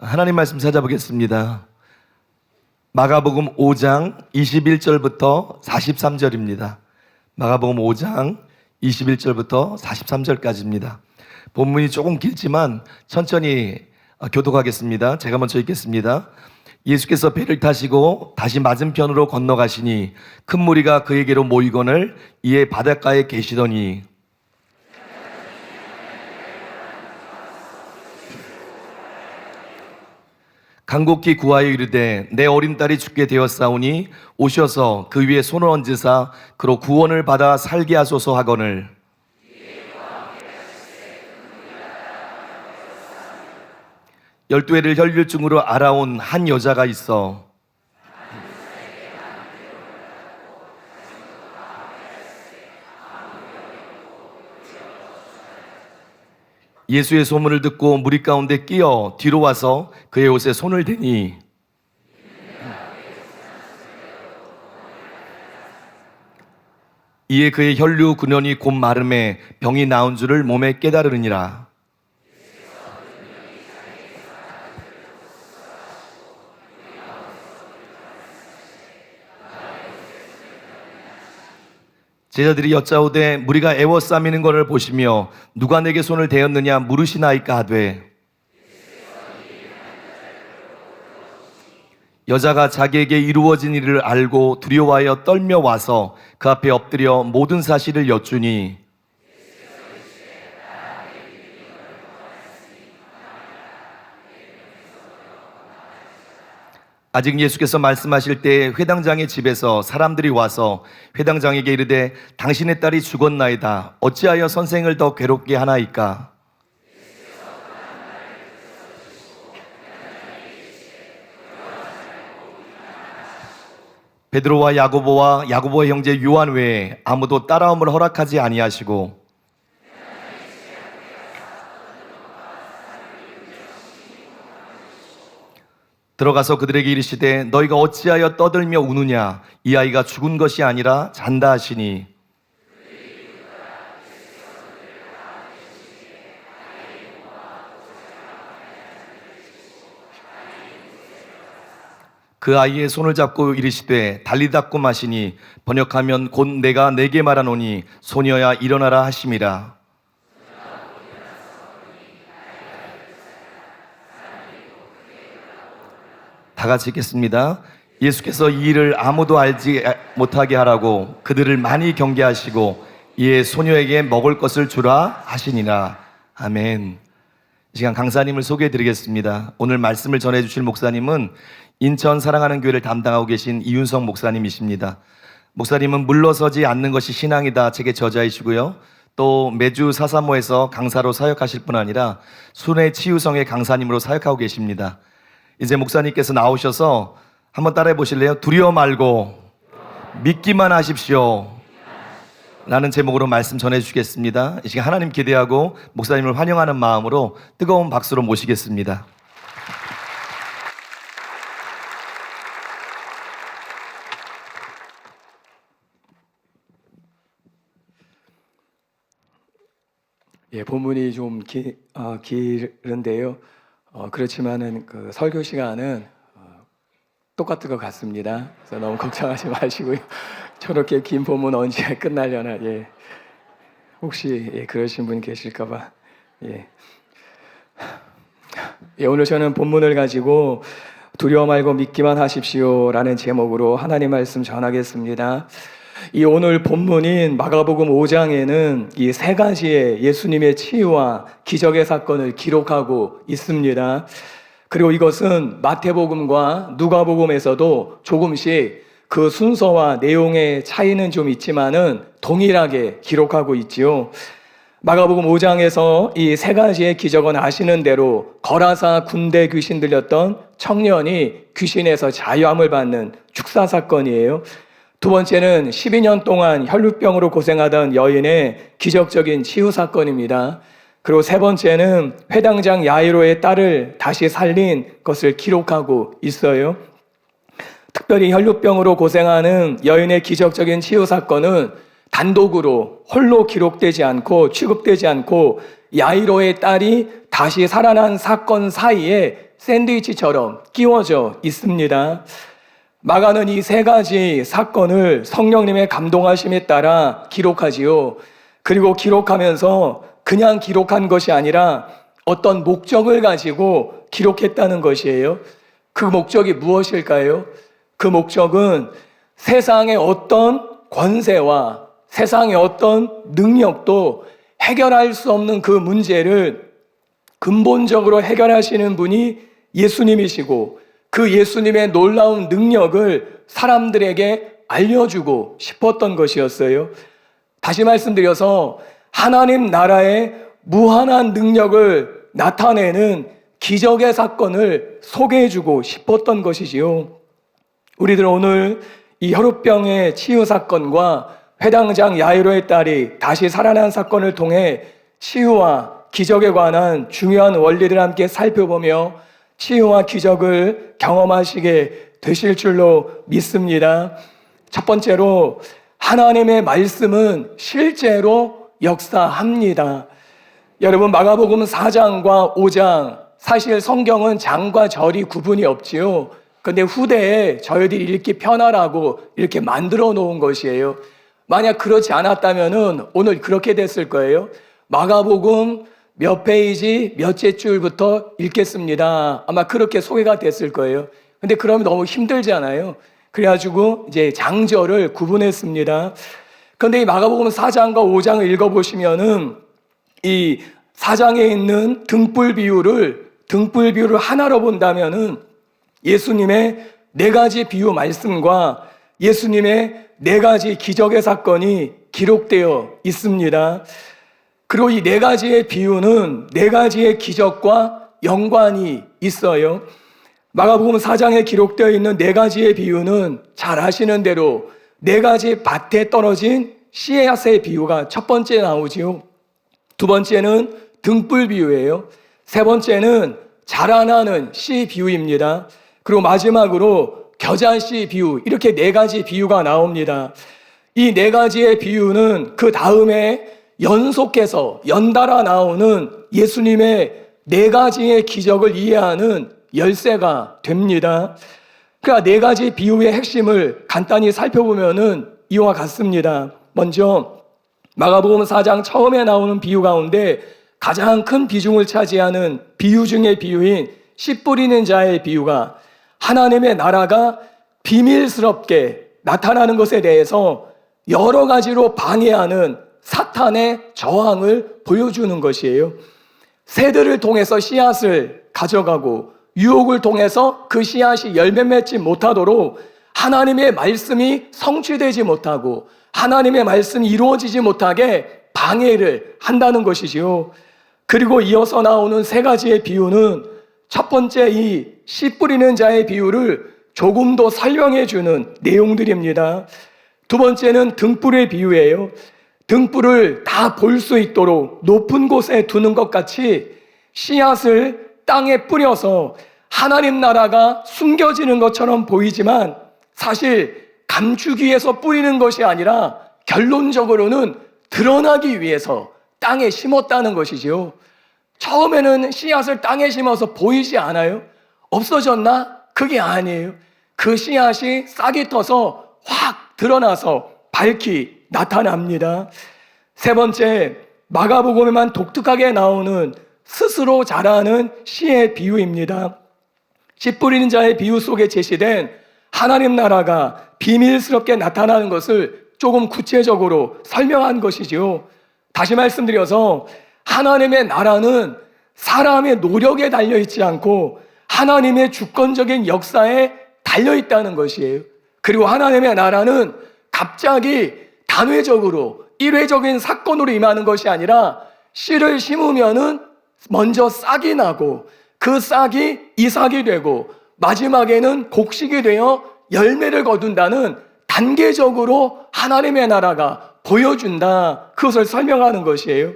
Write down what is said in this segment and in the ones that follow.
하나님 말씀 찾아보겠습니다. 마가복음 5장 21절부터 43절입니다. 마가복음 5장 21절부터 43절까지입니다. 본문이 조금 길지만 천천히 교독하겠습니다. 제가 먼저 읽겠습니다. 예수께서 배를 타시고 다시 맞은편으로 건너가시니 큰 무리가 그에게로 모이거늘 이에 바닷가에 계시더니 간곡히 구하여 이르되 내 어린 딸이 죽게 되었사오니 오셔서 그 위에 손을 얹으사 그로 구원을 받아 살게 하소서 하거늘 열두 해를 혈류증으로 알아온 한 여자가 있어 예수의 소문을 듣고 무리 가운데 끼어 뒤로 와서 그의 옷에 손을 대니 이에 그의 혈류 근원이 곧 마름에 병이 나은 줄을 몸에 깨달으니라. 제자들이 여짜오되 무리가 애워싸미는 것을 보시며 누가 내게 손을 대었느냐 물으시나이까 하되 여자가 자기에게 이루어진 일을 알고 두려워하여 떨며 와서 그 앞에 엎드려 모든 사실을 여쭈니 아직 예수께서 말씀하실 때 회당장의 집에서 사람들이 와서 회당장에게 이르되 당신의 딸이 죽었나이다. 어찌하여 선생을 더 괴롭게 하나이까? 베드로와 야고보의 형제 요한 외에 아무도 따라옴을 허락하지 아니하시고 들어가서 그들에게 이르시되 너희가 어찌하여 떠들며 우느냐 이 아이가 죽은 것이 아니라 잔다 하시니 그 아이의 손을 잡고 이르시되 달리다 꿈 하시니 번역하면 곧 내가 네게 말하노니 소녀야 일어나라 하심이라. 다 같이 읽겠습니다. 예수께서 이 일을 아무도 알지 못하게 하라고 그들을 많이 경계하시고 이에 소녀에게 먹을 것을 주라 하시니라. 아멘. 이 시간 강사님을 소개해 드리겠습니다. 오늘 말씀을 전해 주실 목사님은 인천 사랑하는 교회를 담당하고 계신 이윤성 목사님이십니다. 목사님은 물러서지 않는 것이 신앙이다 책의 저자이시고요. 또 매주 사사모에서 강사로 사역하실 뿐 아니라 순회 치유성의 강사님으로 사역하고 계십니다. 이제 목사님께서 나오셔서 한번 따라해 보실래요? 두려워 말고 믿기만 하십시오 라는 제목으로 말씀 전해 주시겠습니다. 이 시간 하나님 기대하고 목사님을 환영하는 마음으로 뜨거운 박수로 모시겠습니다. 예, 본문이 좀 길은데요. 그렇지만은 그 설교 시간은 똑같은 것 같습니다. 그래서 너무 걱정하지 마시고요. 저렇게 긴 본문 언제 끝나려나, 예. 혹시 그러신 분 계실까봐, 예. 오늘 저는 본문을 가지고 두려워 말고 믿기만 하십시오라는 제목으로 하나님 말씀 전하겠습니다. 이 오늘 본문인 마가복음 5장에는 이 세 가지의 예수님의 치유와 기적의 사건을 기록하고 있습니다. 그리고 이것은 마태복음과 누가복음에서도 조금씩 그 순서와 내용의 차이는 좀 있지만은 동일하게 기록하고 있지요. 마가복음 5장에서 이 세 가지의 기적은 아시는 대로 거라사 군대 귀신 들렸던 청년이 귀신에서 자유함을 받는 축사 사건이에요. 두 번째는 12년 동안 혈루병으로 고생하던 여인의 기적적인 치유 사건입니다. 그리고 세 번째는 회당장 야이로의 딸을 다시 살린 것을 기록하고 있어요. 특별히 혈루병으로 고생하는 여인의 기적적인 치유 사건은 단독으로 홀로 기록되지 않고 취급되지 않고 야이로의 딸이 다시 살아난 사건 사이에 샌드위치처럼 끼워져 있습니다. 마가는 이 세 가지 사건을 성령님의 감동하심에 따라 기록하지요. 그리고 기록하면서 그냥 기록한 것이 아니라 어떤 목적을 가지고 기록했다는 것이에요. 그 목적이 무엇일까요? 그 목적은 세상의 어떤 권세와 세상의 어떤 능력도 해결할 수 없는 그 문제를 근본적으로 해결하시는 분이 예수님이시고, 그 예수님의 놀라운 능력을 사람들에게 알려주고 싶었던 것이었어요. 다시 말씀드려서 하나님 나라의 무한한 능력을 나타내는 기적의 사건을 소개해주고 싶었던 것이지요. 우리들 오늘 이 혈우병의 치유 사건과 회당장 야이로의 딸이 다시 살아난 사건을 통해 치유와 기적에 관한 중요한 원리를 함께 살펴보며 치유와 기적을 경험하시게 되실 줄로 믿습니다. 첫 번째로, 하나님의 말씀은 실제로 역사합니다. 여러분, 마가복음 4장과 5장, 사실 성경은 장과 절이 구분이 없지요. 근데 후대에 저희들이 읽기 편하라고 이렇게 만들어 놓은 것이에요. 만약 그렇지 않았다면은 오늘 그렇게 됐을 거예요. 마가복음 몇 페이지 몇째 줄부터 읽겠습니다. 아마 그렇게 소개가 됐을 거예요. 근데 그러면 너무 힘들잖아요. 그래가지고 이제 장절을 구분했습니다. 그런데 이 마가복음 4장과 5장을 읽어보시면은 이 4장에 있는 등불 비유를 하나로 본다면은 예수님의 네 가지 비유 말씀과 예수님의 네 가지 기적의 사건이 기록되어 있습니다. 그리고 이 네 가지의 비유는 네 가지의 기적과 연관이 있어요. 마가복음 4장에 기록되어 있는 네 가지의 비유는 잘 아시는 대로 네 가지 밭에 떨어진 씨앗의 비유가 첫 번째 나오지요. 두 번째는 등불 비유예요. 세 번째는 자라나는 씨 비유입니다. 그리고 마지막으로 겨자씨 비유, 이렇게 네 가지 비유가 나옵니다. 이 네 가지의 비유는 그 다음에 연속해서 연달아 나오는 예수님의 네 가지의 기적을 이해하는 열쇠가 됩니다. 그러니까 네 가지 비유의 핵심을 간단히 살펴보면은 이와 같습니다. 먼저 마가복음 4장 처음에 나오는 비유 가운데 가장 큰 비중을 차지하는 비유 중의 비유인 씨 뿌리는 자의 비유가 하나님의 나라가 비밀스럽게 나타나는 것에 대해서 여러 가지로 방해하는 사탄의 저항을 보여주는 것이에요. 새들을 통해서 씨앗을 가져가고 유혹을 통해서 그 씨앗이 열매 맺지 못하도록 하나님의 말씀이 성취되지 못하고 하나님의 말씀이 이루어지지 못하게 방해를 한다는 것이지요. 그리고 이어서 나오는 세 가지의 비유는 첫 번째 이 씨 뿌리는 자의 비유를 조금 더 설명해 주는 내용들입니다. 두 번째는 등불의 비유예요. 등불을 다 볼 수 있도록 높은 곳에 두는 것 같이 씨앗을 땅에 뿌려서 하나님 나라가 숨겨지는 것처럼 보이지만 사실 감추기 위해서 뿌리는 것이 아니라 결론적으로는 드러나기 위해서 땅에 심었다는 것이지요. 처음에는 씨앗을 땅에 심어서 보이지 않아요? 없어졌나? 그게 아니에요. 그 씨앗이 싹이 터서 확 드러나서 밝히 나타납니다. 세 번째, 마가복음에만 독특하게 나오는 스스로 자라는 씨의 비유입니다. 씨 뿌리는 자의 비유 속에 제시된 하나님 나라가 비밀스럽게 나타나는 것을 조금 구체적으로 설명한 것이지요. 다시 말씀드려서 하나님의 나라는 사람의 노력에 달려있지 않고 하나님의 주권적인 역사에 달려있다는 것이에요. 그리고 하나님의 나라는 갑자기 단회적으로 일회적인 사건으로 임하는 것이 아니라 씨를 심으면은 먼저 싹이 나고 그 싹이 이삭이 되고 마지막에는 곡식이 되어 열매를 거둔다는 단계적으로 하나님의 나라가 보여준다. 그것을 설명하는 것이에요.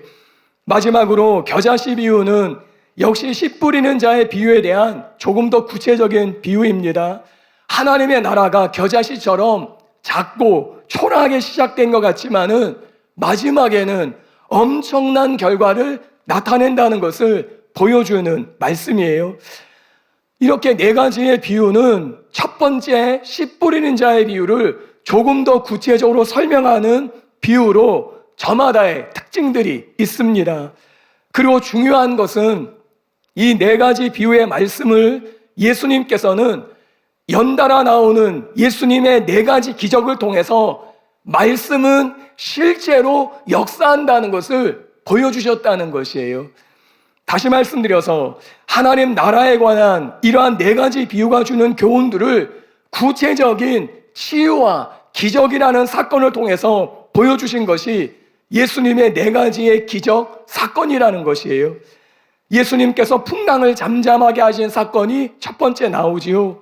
마지막으로 겨자씨 비유는 역시 씨 뿌리는 자의 비유에 대한 조금 더 구체적인 비유입니다. 하나님의 나라가 겨자씨처럼 작고 초라하게 시작된 것 같지만은 마지막에는 엄청난 결과를 나타낸다는 것을 보여주는 말씀이에요. 이렇게 네 가지의 비유는 첫 번째 씨 뿌리는 자의 비유를 조금 더 구체적으로 설명하는 비유로 저마다의 특징들이 있습니다. 그리고 중요한 것은 이 네 가지 비유의 말씀을 예수님께서는 연달아 나오는 예수님의 네 가지 기적을 통해서 말씀은 실제로 역사한다는 것을 보여주셨다는 것이에요. 다시 말씀드려서 하나님 나라에 관한 이러한 네 가지 비유가 주는 교훈들을 구체적인 치유와 기적이라는 사건을 통해서 보여주신 것이 예수님의 네 가지의 기적 사건이라는 것이에요. 예수님께서 풍랑을 잠잠하게 하신 사건이 첫 번째 나오지요.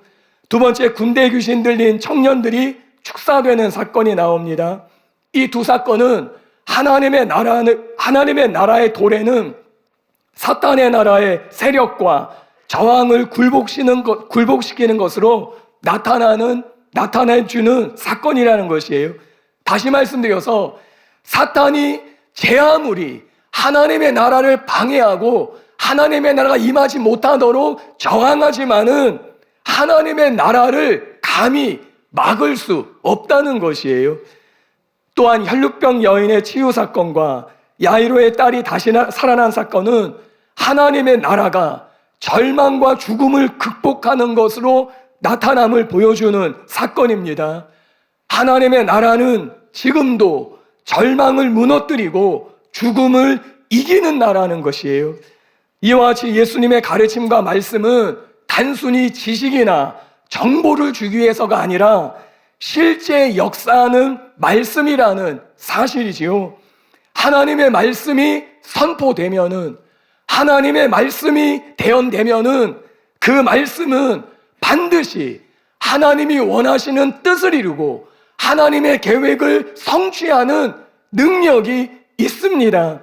두 번째, 군대 귀신 들린 청년들이 축사되는 사건이 나옵니다. 이 두 사건은 하나님의 나라의 도래는 사탄의 나라의 세력과 저항을 굴복시키는 것으로 나타내주는 사건이라는 것이에요. 다시 말씀드려서 사탄이 제 아무리 하나님의 나라를 방해하고 하나님의 나라가 임하지 못하도록 저항하지만은 하나님의 나라를 감히 막을 수 없다는 것이에요. 또한 혈루병 여인의 치유 사건과 야이로의 딸이 다시 살아난 사건은 하나님의 나라가 절망과 죽음을 극복하는 것으로 나타남을 보여주는 사건입니다. 하나님의 나라는 지금도 절망을 무너뜨리고 죽음을 이기는 나라는 것이에요. 이와 같이 예수님의 가르침과 말씀은 단순히 지식이나 정보를 주기 위해서가 아니라 실제 역사하는 말씀이라는 사실이지요. 하나님의 말씀이 선포되면은, 하나님의 말씀이 대언되면은 그 말씀은 반드시 하나님이 원하시는 뜻을 이루고 하나님의 계획을 성취하는 능력이 있습니다.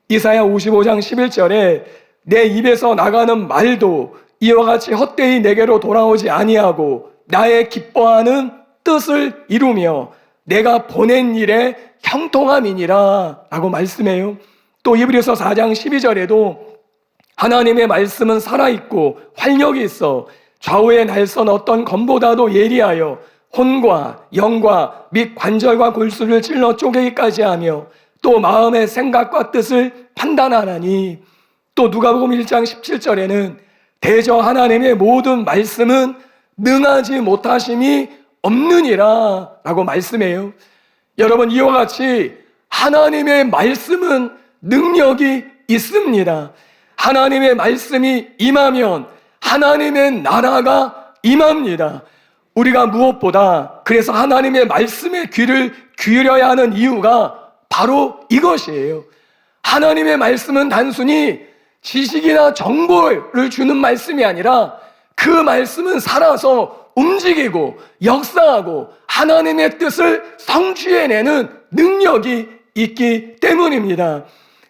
이사야 55장 11절에 내 입에서 나가는 말도 이와 같이 헛되이 내게로 돌아오지 아니하고 나의 기뻐하는 뜻을 이루며 내가 보낸 일에 형통함이니라 라고 말씀해요. 또 이브리서 4장 12절에도 하나님의 말씀은 살아있고 활력이 있어 좌우의 날선 어떤 검보다도 예리하여 혼과 영과 및 관절과 골수를 찔러 쪼개기까지 하며 또 마음의 생각과 뜻을 판단하나니, 또 누가복음 1장 17절에는 대저 하나님의 모든 말씀은 능하지 못하심이 없느니라 라고 말씀해요. 여러분, 이와 같이 하나님의 말씀은 능력이 있습니다. 하나님의 말씀이 임하면 하나님의 나라가 임합니다. 우리가 무엇보다 그래서 하나님의 말씀에 귀를 기울여야 하는 이유가 바로 이것이에요. 하나님의 말씀은 단순히 지식이나 정보를 주는 말씀이 아니라 그 말씀은 살아서 움직이고 역사하고 하나님의 뜻을 성취해내는 능력이 있기 때문입니다.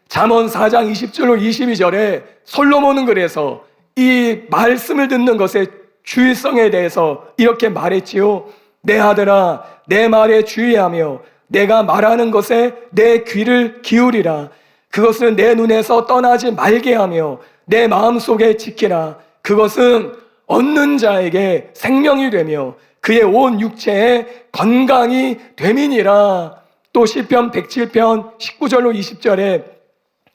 잠언 4장 20절로 22절에 솔로몬은 그래서 이 말씀을 듣는 것의 주의성에 대해서 이렇게 말했지요. 내 아들아, 내 말에 주의하며 내가 말하는 것에 내 귀를 기울이라. 그것은 내 눈에서 떠나지 말게 하며 내 마음속에 지키라. 그것은 얻는 자에게 생명이 되며 그의 온 육체에 건강이 됨이니라. 또 시편 107편 19절로 20절에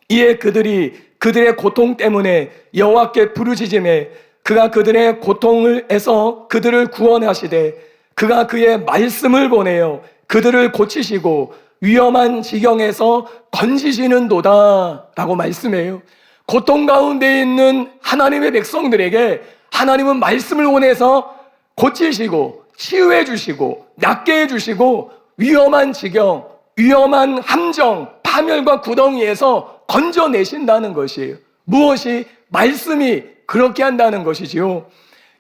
이에 그들이 그들의 고통 때문에 여호와께 부르짖음에 그가 그들의 고통을 해서 그들을 구원하시되 그가 그의 말씀을 보내어 그들을 고치시고 위험한 지경에서 건지시는도다 라고 말씀해요. 고통 가운데 있는 하나님의 백성들에게 하나님은 말씀을 보내서 고치시고 치유해 주시고 낫게 해 주시고 위험한 지경, 위험한 함정, 파멸과 구덩이에서 건져내신다는 것이에요. 무엇이? 말씀이 그렇게 한다는 것이지요.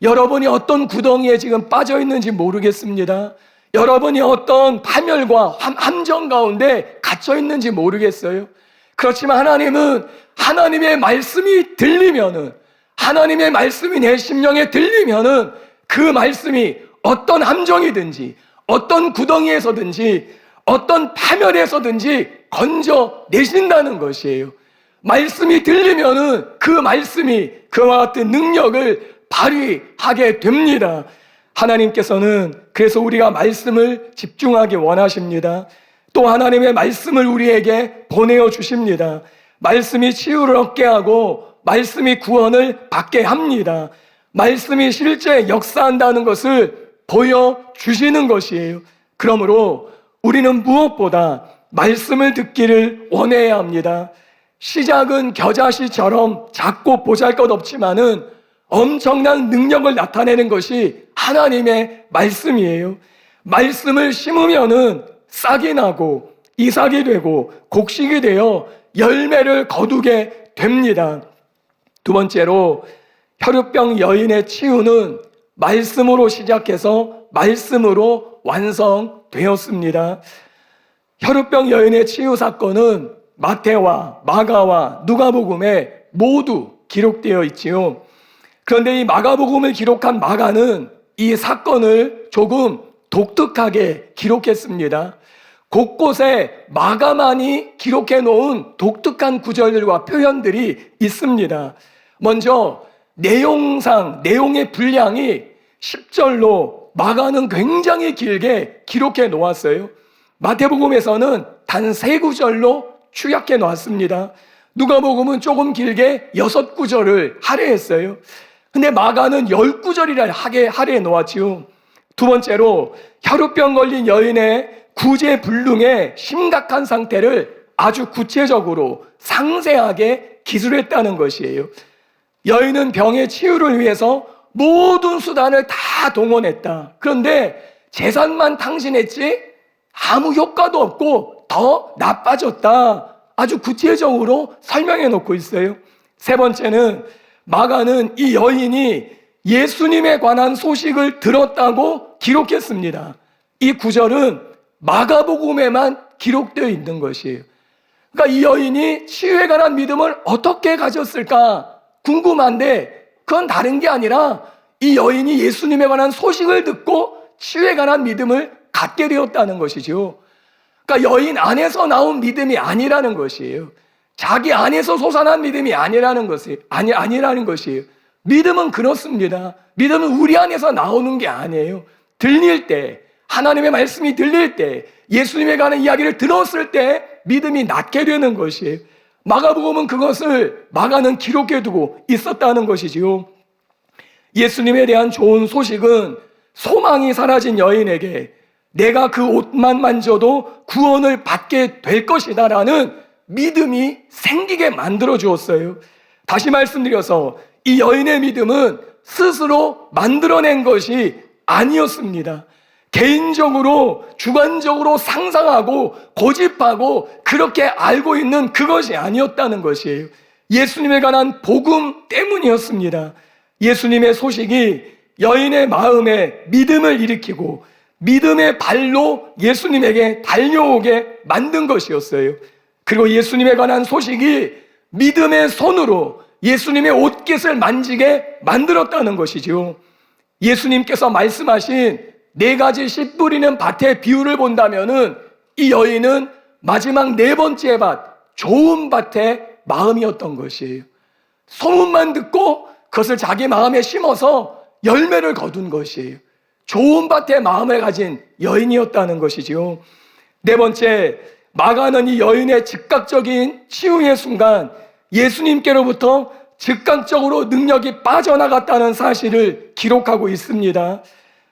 여러분이 어떤 구덩이에 지금 빠져 있는지 모르겠습니다. 여러분이 어떤 파멸과 함정 가운데 갇혀 있는지 모르겠어요. 그렇지만 하나님은 하나님의 말씀이 들리면은, 하나님의 말씀이 내 심령에 들리면은 그 말씀이 어떤 함정이든지 어떤 구덩이에서든지 어떤 파멸에서든지 건져내신다는 것이에요. 말씀이 들리면은 그 말씀이 그와 같은 능력을 발휘하게 됩니다. 하나님께서는 그래서 우리가 말씀을 집중하기 원하십니다. 또 하나님의 말씀을 우리에게 보내어 주십니다. 말씀이 치유를 얻게 하고 말씀이 구원을 받게 합니다. 말씀이 실제 역사한다는 것을 보여주시는 것이에요. 그러므로 우리는 무엇보다 말씀을 듣기를 원해야 합니다. 시작은 겨자씨처럼 작고 보잘것없지만은 엄청난 능력을 나타내는 것이 하나님의 말씀이에요. 말씀을 심으면은 싹이 나고 이삭이 되고 곡식이 되어 열매를 거두게 됩니다. 두 번째로 혈우병 여인의 치유는 말씀으로 시작해서 말씀으로 완성되었습니다. 혈우병 여인의 치유 사건은 마태와 마가와 누가복음에 모두 기록되어 있지요. 그런데 이 마가복음을 기록한 마가는 이 사건을 조금 독특하게 기록했습니다. 곳곳에 마가만이 기록해 놓은 독특한 구절들과 표현들이 있습니다. 먼저 내용의 분량이 10절로 마가는 굉장히 길게 기록해 놓았어요. 마태복음에서는 단 3구절로 축약해 놓았습니다. 누가복음은 조금 길게 6구절을 할애했어요. 근데 마가는 10구절이나 할애해 놓았지요. 두 번째로 혈우병 걸린 여인의 구제불능의 심각한 상태를 아주 구체적으로 상세하게 기술했다는 것이에요. 여인은 병의 치유를 위해서 모든 수단을 다 동원했다. 그런데 재산만 탕진했지 아무 효과도 없고 더 나빠졌다. 아주 구체적으로 설명해 놓고 있어요. 세 번째는 마가는 이 여인이 예수님에 관한 소식을 들었다고 기록했습니다. 이 구절은 마가복음에만 기록되어 있는 것이에요. 그러니까 이 여인이 치유에 관한 믿음을 어떻게 가졌을까 궁금한데 그건 다른 게 아니라 이 여인이 예수님에 관한 소식을 듣고 치유에 관한 믿음을 갖게 되었다는 것이죠. 그러니까 여인 안에서 나온 믿음이 아니라는 것이에요. 자기 안에서 솟아난 믿음이 아니라는 것이에요. 믿음은 그렇습니다. 믿음은 우리 안에서 나오는 게 아니에요. 들릴 때, 하나님의 말씀이 들릴 때, 예수님에 관한 이야기를 들었을 때 믿음이 낳게 되는 것이에요. 마가복음은 그것을 마가는 기록해두고 있었다는 것이지요. 예수님에 대한 좋은 소식은 소망이 사라진 여인에게 내가 그 옷만 만져도 구원을 받게 될 것이다 라는 믿음이 생기게 만들어 주었어요. 다시 말씀드려서 이 여인의 믿음은 스스로 만들어낸 것이 아니었습니다. 개인적으로 주관적으로 상상하고 고집하고 그렇게 알고 있는 그것이 아니었다는 것이에요. 예수님에 관한 복음 때문이었습니다. 예수님의 소식이 여인의 마음에 믿음을 일으키고 믿음의 발로 예수님에게 달려오게 만든 것이었어요. 그리고 예수님에 관한 소식이 믿음의 손으로 예수님의 옷깃을 만지게 만들었다는 것이죠. 예수님께서 말씀하신 4가지 씨 뿌리는 밭의 비유를 본다면은 이 여인은 마지막 4번째 밭, 좋은 밭의 마음이었던 것이에요. 소문만 듣고 그것을 자기 마음에 심어서 열매를 거둔 것이에요. 좋은 밭의 마음을 가진 여인이었다는 것이지요. 4번째, 마가는 이 여인의 즉각적인 치유의 순간 예수님께로부터 즉각적으로 능력이 빠져나갔다는 사실을 기록하고 있습니다.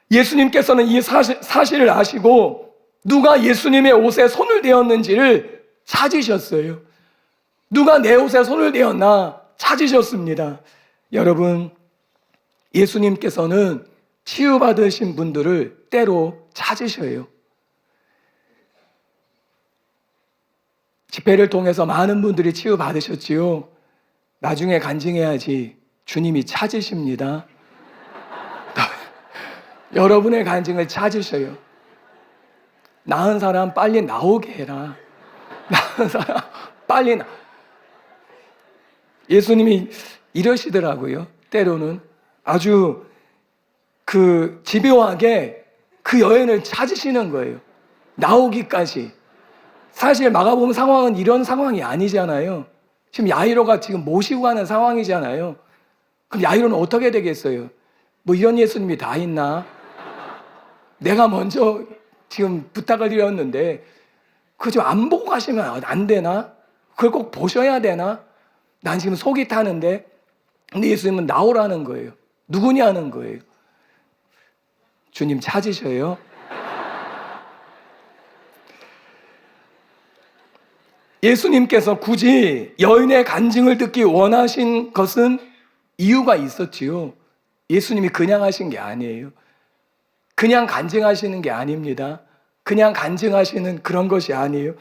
예수님께서는 이 사실을 아시고 누가 예수님의 옷에 손을 대었는지를 찾으셨어요. 누가 내 옷에 손을 대었나 찾으셨습니다. 여러분, 예수님께서는 치유받으신 분들을 때로 찾으셔요. 집회를 통해서 많은 분들이 치유받으셨지요. 나중에 간증해야지 주님이 찾으십니다. 여러분의 간증을 찾으셔요. 나은 사람 빨리 나오게 해라. 나은 사람 빨리 예수님이 이러시더라고요. 때로는 아주 집요하게 그 여인을 찾으시는 거예요. 나오기까지. 사실 마가복음 상황은 이런 상황이 아니잖아요. 지금 야이로가 지금 모시고 가는 상황이잖아요. 그럼 야이로는 어떻게 되겠어요? 뭐 이런 예수님이 다 있나? 내가 먼저 지금 부탁을 드렸는데 그거 좀 안 보고 가시면 안 되나? 그걸 꼭 보셔야 되나? 난 지금 속이 타는데. 근데 예수님은 나오라는 거예요. 누구냐는 거예요. 주님 찾으셔요. 예수님께서 굳이 여인의 간증을 듣기 원하신 것은 이유가 있었지요. 예수님이 그냥 하신 게 아니에요. 그냥 간증하시는 게 아닙니다. 그냥 간증하시는 그런 것이 아니에요.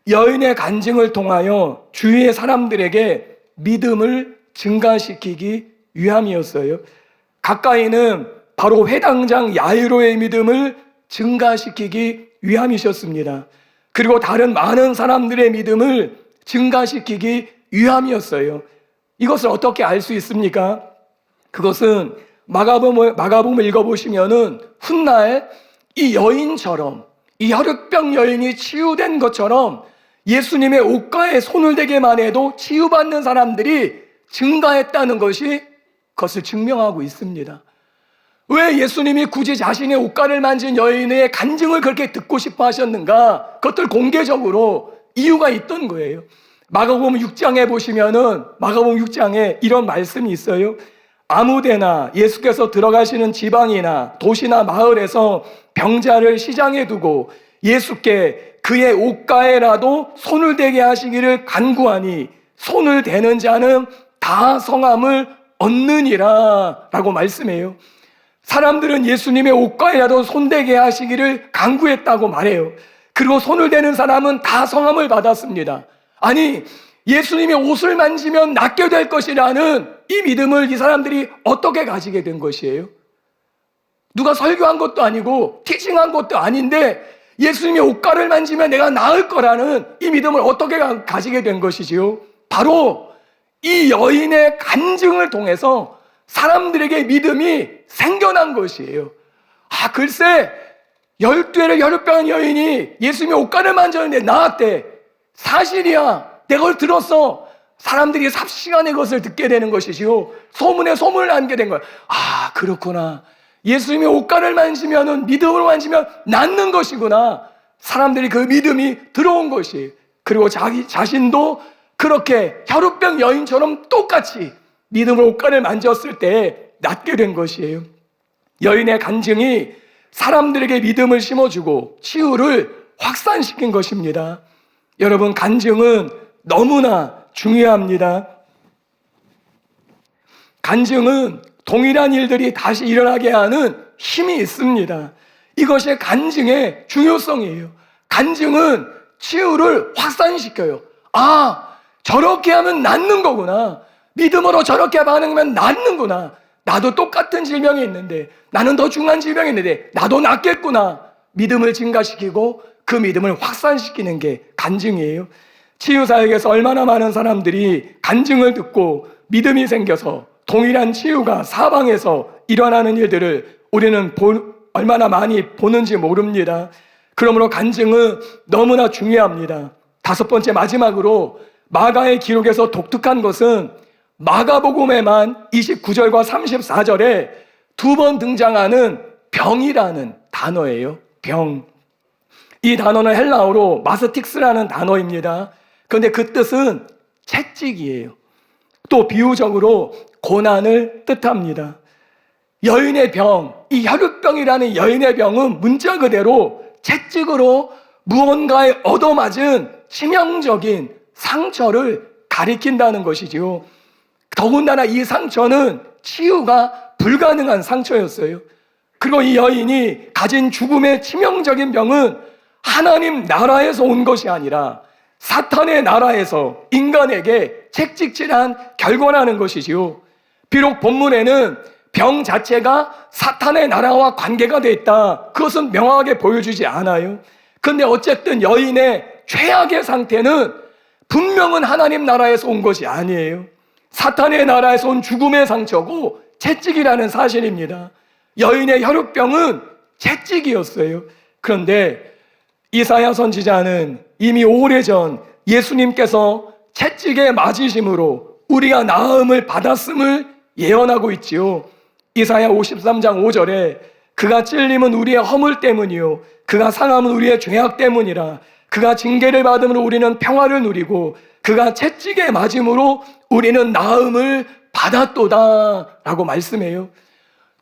여인의 간증을 통하여 주위의 사람들에게 믿음을 증가시키기 위함이었어요. 가까이는 바로 회당장 야이로의 믿음을 증가시키기 위함이셨습니다. 그리고 다른 많은 사람들의 믿음을 증가시키기 위함이었어요. 이것을 어떻게 알 수 있습니까? 그것은 마가복음을 읽어보시면은 훗날 이 여인처럼, 이 혈육병 여인이 치유된 것처럼 예수님의 옷가에 손을 대기만 해도 치유받는 사람들이 증가했다는 것이 그것을 증명하고 있습니다. 왜 예수님이 굳이 자신의 옷가를 만진 여인의 간증을 그렇게 듣고 싶어 하셨는가? 그것들 공개적으로 이유가 있던 거예요. 마가복음 6장에 보시면은 마가복음 6장에 이런 말씀이 있어요. 아무데나 예수께서 들어가시는 지방이나 도시나 마을에서 병자를 시장에 두고 예수께 그의 옷가에라도 손을 대게 하시기를 간구하니 손을 대는 자는 다 성함을 얻느니라 라고 말씀해요. 사람들은 예수님의 옷가에라도 손대게 하시기를 간구했다고 말해요. 그리고 손을 대는 사람은 다 성함을 받았습니다. 아니, 예수님의 옷을 만지면 낫게 될 것이라는 이 믿음을 이 사람들이 어떻게 가지게 된 것이에요? 누가 설교한 것도 아니고 티칭한 것도 아닌데 예수님의 옷가를 만지면 내가 나을 거라는 이 믿음을 어떻게 가지게 된 것이지요? 바로 이 여인의 간증을 통해서 사람들에게 믿음이 생겨난 것이에요. 아, 글쎄 12회를 혈육병 여인이 예수님의 옷가를 만졌는데 나았대. 사실이야. 내가 그걸 들었어. 사람들이 삽시간에 그것을 듣게 되는 것이지요. 소문에 소문을 안게 된 거야. 아, 그렇구나. 예수님의 옷가를 만지면은, 믿음으로 만지면 낫는 것이구나. 사람들이 그 믿음이 들어온 것이. 그리고 자기 자신도 그렇게 혈육병 여인처럼 똑같이 믿음으로 옷가를 만졌을 때 낫게 된 것이에요. 여인의 간증이 사람들에게 믿음을 심어주고 치유를 확산시킨 것입니다. 여러분, 간증은 너무나 중요합니다. 간증은 동일한 일들이 다시 일어나게 하는 힘이 있습니다. 이것이 간증의 중요성이에요. 간증은 치유를 확산시켜요. 아, 저렇게 하면 낫는 거구나. 믿음으로 저렇게 반응하면 낫는구나. 나도 똑같은 질병이 있는데, 나는 더 중한 질병이 있는데 나도 낫겠구나. 믿음을 증가시키고 그 믿음을 확산시키는 게 간증이에요. 치유사역에서 얼마나 많은 사람들이 간증을 듣고 믿음이 생겨서 동일한 치유가 사방에서 일어나는 일들을 우리는 얼마나 많이 보는지 모릅니다. 그러므로 간증은 너무나 중요합니다. 5번째, 마지막으로 마가의 기록에서 독특한 것은 마가복음에만 29절과 34절에 2번 등장하는 병이라는 단어예요. 병. 이 단어는 헬라어로 마스틱스라는 단어입니다. 그런데 그 뜻은 채찍이에요. 또 비유적으로 고난을 뜻합니다. 여인의 병, 이 혈육병이라는 여인의 병은 문자 그대로 채찍으로 무언가에 얻어맞은 치명적인 상처를 가리킨다는 것이지요. 더군다나 이 상처는 치유가 불가능한 상처였어요. 그리고 이 여인이 가진 죽음의 치명적인 병은 하나님 나라에서 온 것이 아니라 사탄의 나라에서 인간에게 채찍질한 결과라는 것이지요. 비록 본문에는 병 자체가 사탄의 나라와 관계가 돼 있다, 그것은 명확하게 보여주지 않아요. 그런데 어쨌든 여인의 최악의 상태는 분명은 하나님 나라에서 온 것이 아니에요. 사탄의 나라에서 온 죽음의 상처고 채찍이라는 사실입니다. 여인의 혈육병은 채찍이었어요. 그런데 이사야 선지자는 이미 오래전 예수님께서 채찍에 맞으심으로 우리가 나음을 받았음을 예언하고 있지요. 이사야 53장 5절에 그가 찔림은 우리의 허물 때문이요 그가 상함은 우리의 죄악 때문이라. 그가 징계를 받음으로 우리는 평화를 누리고 그가 채찍에 맞음으로 우리는 나음을 받았도다 라고 말씀해요.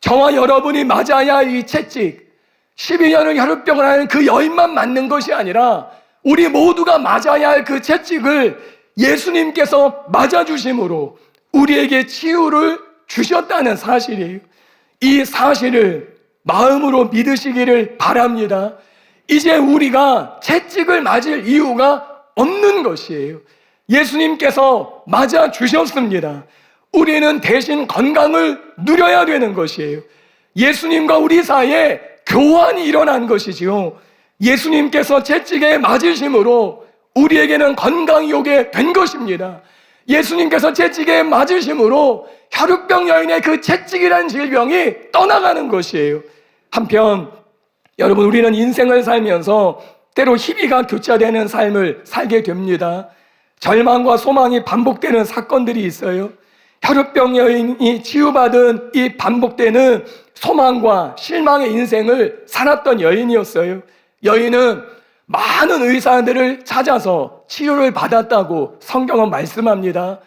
저와 여러분이 맞아야 할 이 채찍, 12년을 혈루병을 하는 그 여인만 맞는 것이 아니라 우리 모두가 맞아야 할 그 채찍을 예수님께서 맞아주심으로 우리에게 치유를 주셨다는 사실이에요. 이 사실을 마음으로 믿으시기를 바랍니다. 이제 우리가 채찍을 맞을 이유가 없는 것이에요. 예수님께서 맞아주셨습니다. 우리는 대신 건강을 누려야 되는 것이에요. 예수님과 우리 사이에 교환이 일어난 것이지요. 예수님께서 채찍에 맞으심으로 우리에게는 건강이 오게 된 것입니다. 예수님께서 채찍에 맞으심으로 혈루병 여인의 그 채찍이라는 질병이 떠나가는 것이에요. 한편 여러분, 우리는 인생을 살면서 때로 희비가 교차되는 삶을 살게 됩니다. 절망과 소망이 반복되는 사건들이 있어요. 혈루병 여인이 치유받은 이 반복되는 소망과 실망의 인생을 살았던 여인이었어요. 여인은 많은 의사들을 찾아서 치유를 받았다고 성경은 말씀합니다.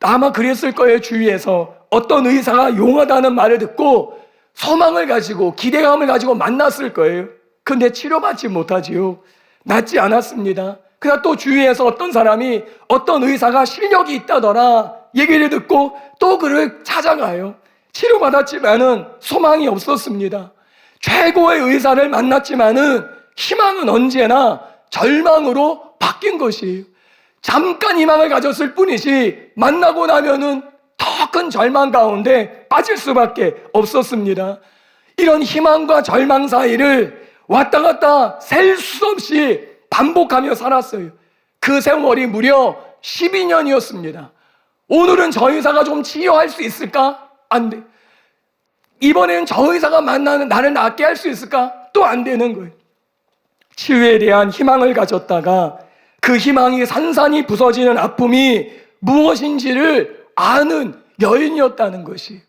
아마 그랬을 거예요. 주위에서 어떤 의사가 용하다는 말을 듣고 소망을 가지고 기대감을 가지고 만났을 거예요. 근데 치료받지 못하지요. 낫지 않았습니다. 그러나 또 주위에서 어떤 사람이 어떤 의사가 실력이 있다더라 얘기를 듣고 또 그를 찾아가요. 치료받았지만은 소망이 없었습니다. 최고의 의사를 만났지만은 희망은 언제나 절망으로 바뀐 것이에요. 잠깐 희망을 가졌을 뿐이지 만나고 나면은 더 큰 절망 가운데 빠질 수밖에 없었습니다. 이런 희망과 절망 사이를 왔다 갔다 셀 수 없이 반복하며 살았어요. 그 세월이 무려 12년이었습니다. 오늘은 저 의사가 좀 치료할 수 있을까? 안 돼. 이번에는 저 의사가 만나는 나를 낫게 할 수 있을까? 또 안 되는 거예요. 치유에 대한 희망을 가졌다가 그 희망이 산산이 부서지는 아픔이 무엇인지를 아는 여인이었다는 것이,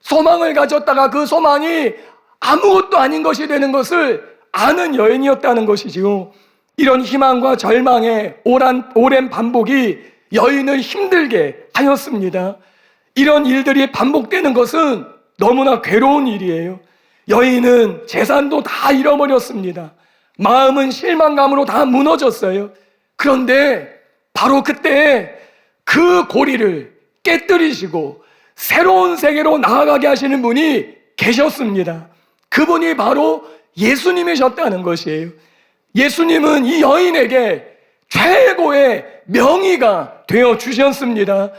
소망을 가졌다가 그 소망이 아무것도 아닌 것이 되는 것을 아는 여인이었다는 것이지요. 이런 희망과 절망의 오랜 반복이 여인을 힘들게 하였습니다. 이런 일들이 반복되는 것은 너무나 괴로운 일이에요. 여인은 재산도 다 잃어버렸습니다. 마음은 실망감으로 다 무너졌어요. 그런데 바로 그때 그 고리를 깨뜨리시고 새로운 세계로 나아가게 하시는 분이 계셨습니다. 그분이 바로 예수님이셨다는 것이에요. 예수님은 이 여인에게 최고의 명의가 되어 주셨습니다.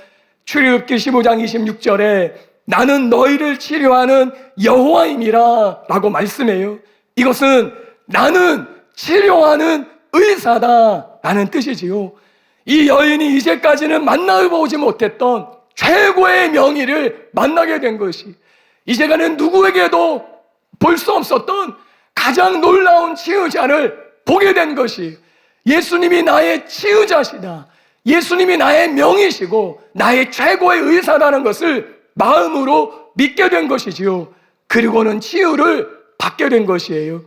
출애굽기 15장 26절에 나는 너희를 치료하는 여호와임이라 라고 말씀해요. 이것은 나는 치료하는 의사다 라는 뜻이지요. 이 여인이 이제까지는 만나보지 못했던 최고의 명의를 만나게 된 것이, 이제까지는 누구에게도 볼 수 없었던 가장 놀라운 치유자를 보게 된 것이, 예수님이 나의 치유자시다, 예수님이 나의 명의시고 나의 최고의 의사라는 것을 마음으로 믿게 된 것이지요. 그리고는 치유를 받게 된 것이에요.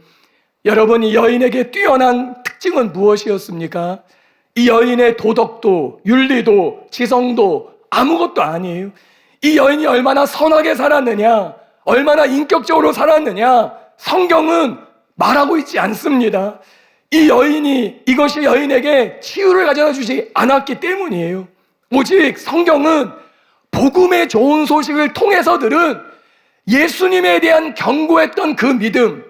여러분, 이 여인에게 뛰어난 특징은 무엇이었습니까? 이 여인의 도덕도 윤리도 지성도 아무것도 아니에요. 이 여인이 얼마나 선하게 살았느냐, 얼마나 인격적으로 살았느냐, 성경은 말하고 있지 않습니다. 이 여인이, 이것이 여인에게 치유를 가져다 주지 않았기 때문이에요. 오직 성경은 복음의 좋은 소식을 통해서 들은 예수님에 대한 견고했던 그 믿음,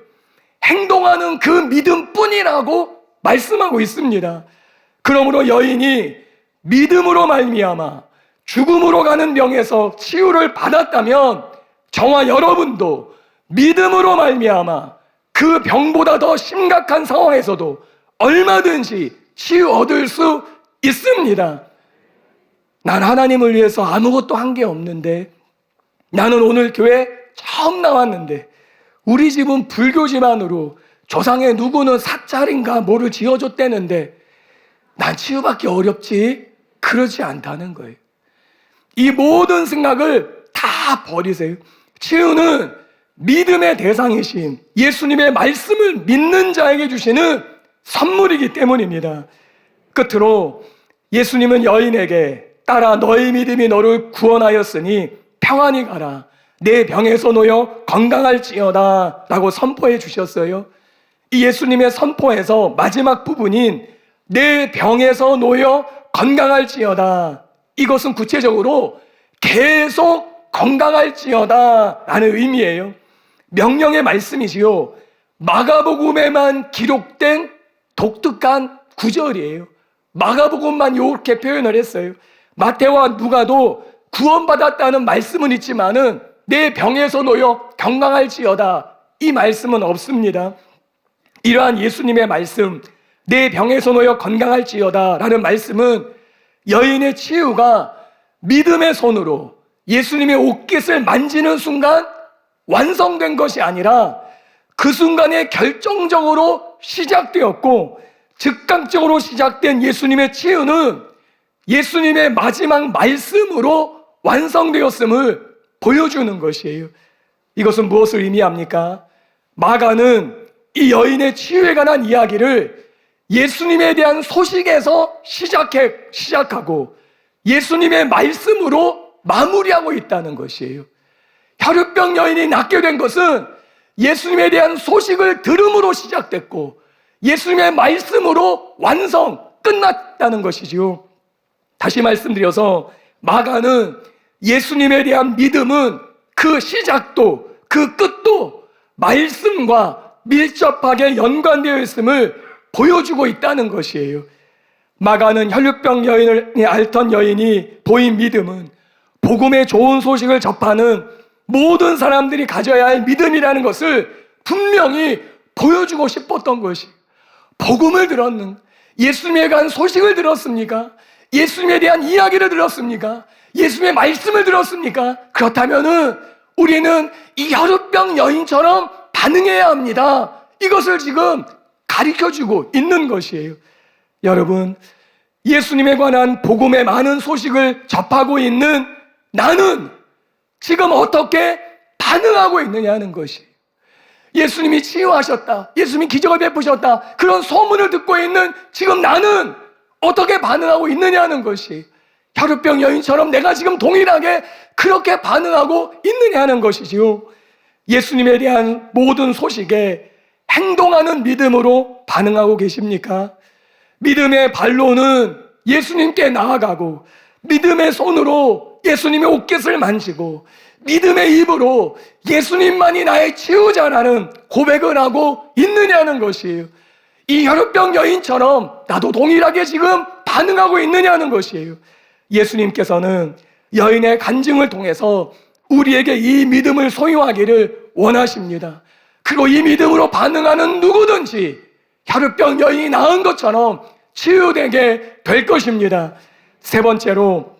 행동하는 그 믿음뿐이라고 말씀하고 있습니다. 그러므로 여인이 믿음으로 말미암아 죽음으로 가는 병에서 치유를 받았다면 저와 여러분도 믿음으로 말미암아 그 병보다 더 심각한 상황에서도 얼마든지 치유 얻을 수 있습니다. 난 하나님을 위해서 아무것도 한 게 없는데, 나는 오늘 교회 처음 나왔는데, 우리 집은 불교 집안으로 조상의 누구는 사찰인가 뭐를 지어줬대는데 난 치유받기 어렵지? 그렇지 않다는 거예요. 이 모든 생각을 다 버리세요. 치유는 믿음의 대상이신 예수님의 말씀을 믿는 자에게 주시는 선물이기 때문입니다. 끝으로 예수님은 여인에게 따라 너의 믿음이 너를 구원하였으니 평안히 가라. 내 병에서 놓여 건강할지어다 라고 선포해 주셨어요. 이 예수님의 선포에서 마지막 부분인 내 병에서 놓여 건강할지어다, 이것은 구체적으로 계속 건강할지어다 라는 의미예요. 명령의 말씀이지요. 마가복음에만 기록된 독특한 구절이에요. 마가복음만 이렇게 표현을 했어요. 마태와 누가도 구원받았다는 말씀은 있지만은 내 병에서 놓여 건강할지어다, 이 말씀은 없습니다. 이러한 예수님의 말씀, 내 병에서 놓여 건강할지어다 라는 말씀은 여인의 치유가 믿음의 손으로 예수님의 옷깃을 만지는 순간 완성된 것이 아니라 그 순간에 결정적으로 시작되었고, 즉각적으로 시작된 예수님의 치유는 예수님의 마지막 말씀으로 완성되었음을 보여주는 것이에요. 이것은 무엇을 의미합니까? 마가는 이 여인의 치유에 관한 이야기를 예수님에 대한 소식에서 시작하고 예수님의 말씀으로 마무리하고 있다는 것이에요. 혈루병 여인이 낫게 된 것은 예수님에 대한 소식을 들음으로 시작됐고 예수님의 말씀으로 끝났다는 것이지요. 다시 말씀드려서 마가는 예수님에 대한 믿음은 그 시작도 그 끝도 말씀과 밀접하게 연관되어 있음을 보여주고 있다는 것이에요. 마가는 혈루병 여인을 앓던 여인이 보인 믿음은 복음의 좋은 소식을 접하는 모든 사람들이 가져야 할 믿음이라는 것을 분명히 보여주고 싶었던 것이, 복음을 들었는, 예수님에 관한 소식을 들었습니까? 예수님에 대한 이야기를 들었습니까? 예수님의 말씀을 들었습니까? 그렇다면은 우리는 이 혈루병 여인처럼 반응해야 합니다. 이것을 지금 가르쳐주고 있는 것이에요. 여러분, 예수님에 관한 복음의 많은 소식을 접하고 있는 나는 지금 어떻게 반응하고 있느냐는 것이에요. 예수님이 치유하셨다, 예수님이 기적을 베푸셨다, 그런 소문을 듣고 있는 지금 나는 어떻게 반응하고 있느냐는 것이, 혈루병 여인처럼 내가 지금 동일하게 그렇게 반응하고 있느냐는 것이지요. 예수님에 대한 모든 소식에 행동하는 믿음으로 반응하고 계십니까? 믿음의 발로는 예수님께 나아가고 믿음의 손으로 예수님의 옷깃을 만지고 믿음의 입으로 예수님만이 나의 치유자라는 고백을 하고 있느냐는 것이에요. 이 혈루병 여인처럼 나도 동일하게 지금 반응하고 있느냐는 것이에요. 예수님께서는 여인의 간증을 통해서 우리에게 이 믿음을 소유하기를 원하십니다. 그리고 이 믿음으로 반응하는 누구든지 혈루병 여인이 나은 것처럼 치유되게 될 것입니다. 세 번째로,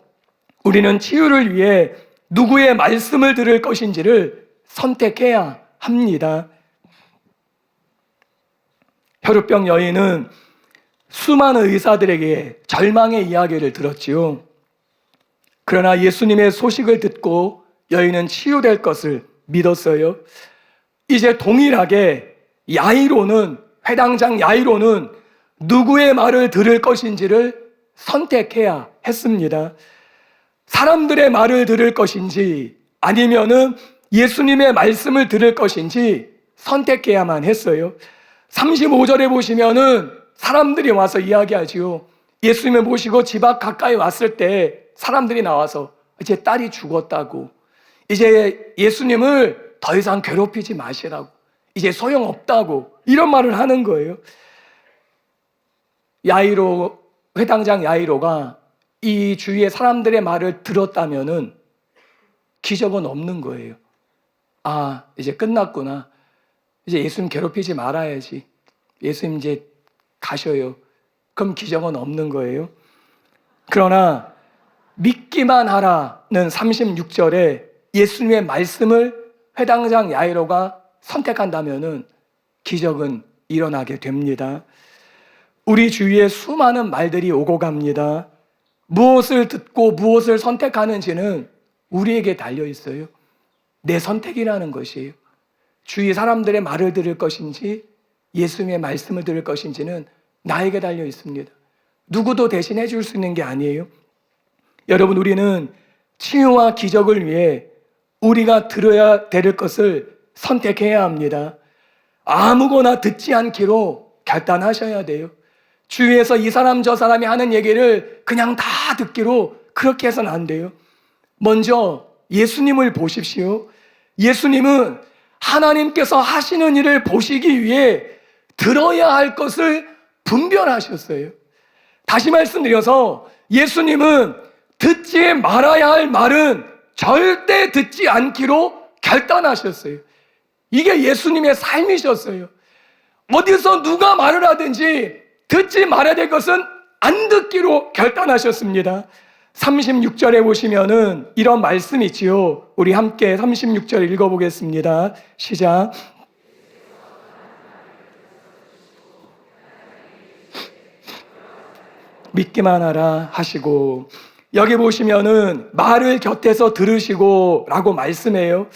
우리는 치유를 위해 누구의 말씀을 들을 것인지를 선택해야 합니다. 혈루병 여인은 수많은 의사들에게 절망의 이야기를 들었지요. 그러나 예수님의 소식을 듣고 여인은 치유될 것을 믿었어요. 이제 동일하게 회당장 야이로는 누구의 말을 들을 것인지를 선택해야 했습니다. 사람들의 말을 들을 것인지 아니면은 예수님의 말씀을 들을 것인지 선택해야만 했어요. 35절에 보시면은 사람들이 와서 이야기하지요. 예수님을 모시고 집 앞 가까이 왔을 때 사람들이 나와서 이제 딸이 죽었다고, 이제 예수님을 더 이상 괴롭히지 마시라고, 이제 소용없다고, 이런 말을 하는 거예요. 회당장 야이로가 이 주위의 사람들의 말을 들었다면은 기적은 없는 거예요. 아, 이제 끝났구나. 이제 예수님 괴롭히지 말아야지. 예수님 이제 가셔요. 그럼 기적은 없는 거예요. 그러나 믿기만 하라는 36절에 예수님의 말씀을 회당장 야이로가 선택한다면은 기적은 일어나게 됩니다. 우리 주위에 수많은 말들이 오고 갑니다. 무엇을 듣고 무엇을 선택하는지는 우리에게 달려 있어요. 내 선택이라는 것이에요. 주위 사람들의 말을 들을 것인지 예수님의 말씀을 들을 것인지는 나에게 달려 있습니다. 누구도 대신해 줄 수 있는 게 아니에요. 여러분, 우리는 치유와 기적을 위해 우리가 들어야 될 것을 선택해야 합니다. 아무거나 듣지 않기로 결단하셔야 돼요. 주위에서 이 사람 저 사람이 하는 얘기를 그냥 다 듣기로 그렇게 해서는 안 돼요. 먼저 예수님을 보십시오. 예수님은 하나님께서 하시는 일을 보시기 위해 들어야 할 것을 분별하셨어요. 다시 말씀드려서 예수님은 듣지 말아야 할 말은 절대 듣지 않기로 결단하셨어요. 이게 예수님의 삶이셨어요. 어디서 누가 말을 하든지 듣지 말아야 될 것은 안 듣기로 결단하셨습니다. 36절에 보시면은 이런 말씀이 있지요. 우리 함께 36절 읽어보겠습니다. 시작. 믿기만 하라 하시고, 여기 보시면은 말을 곁에서 들으시고 라고 말씀해요.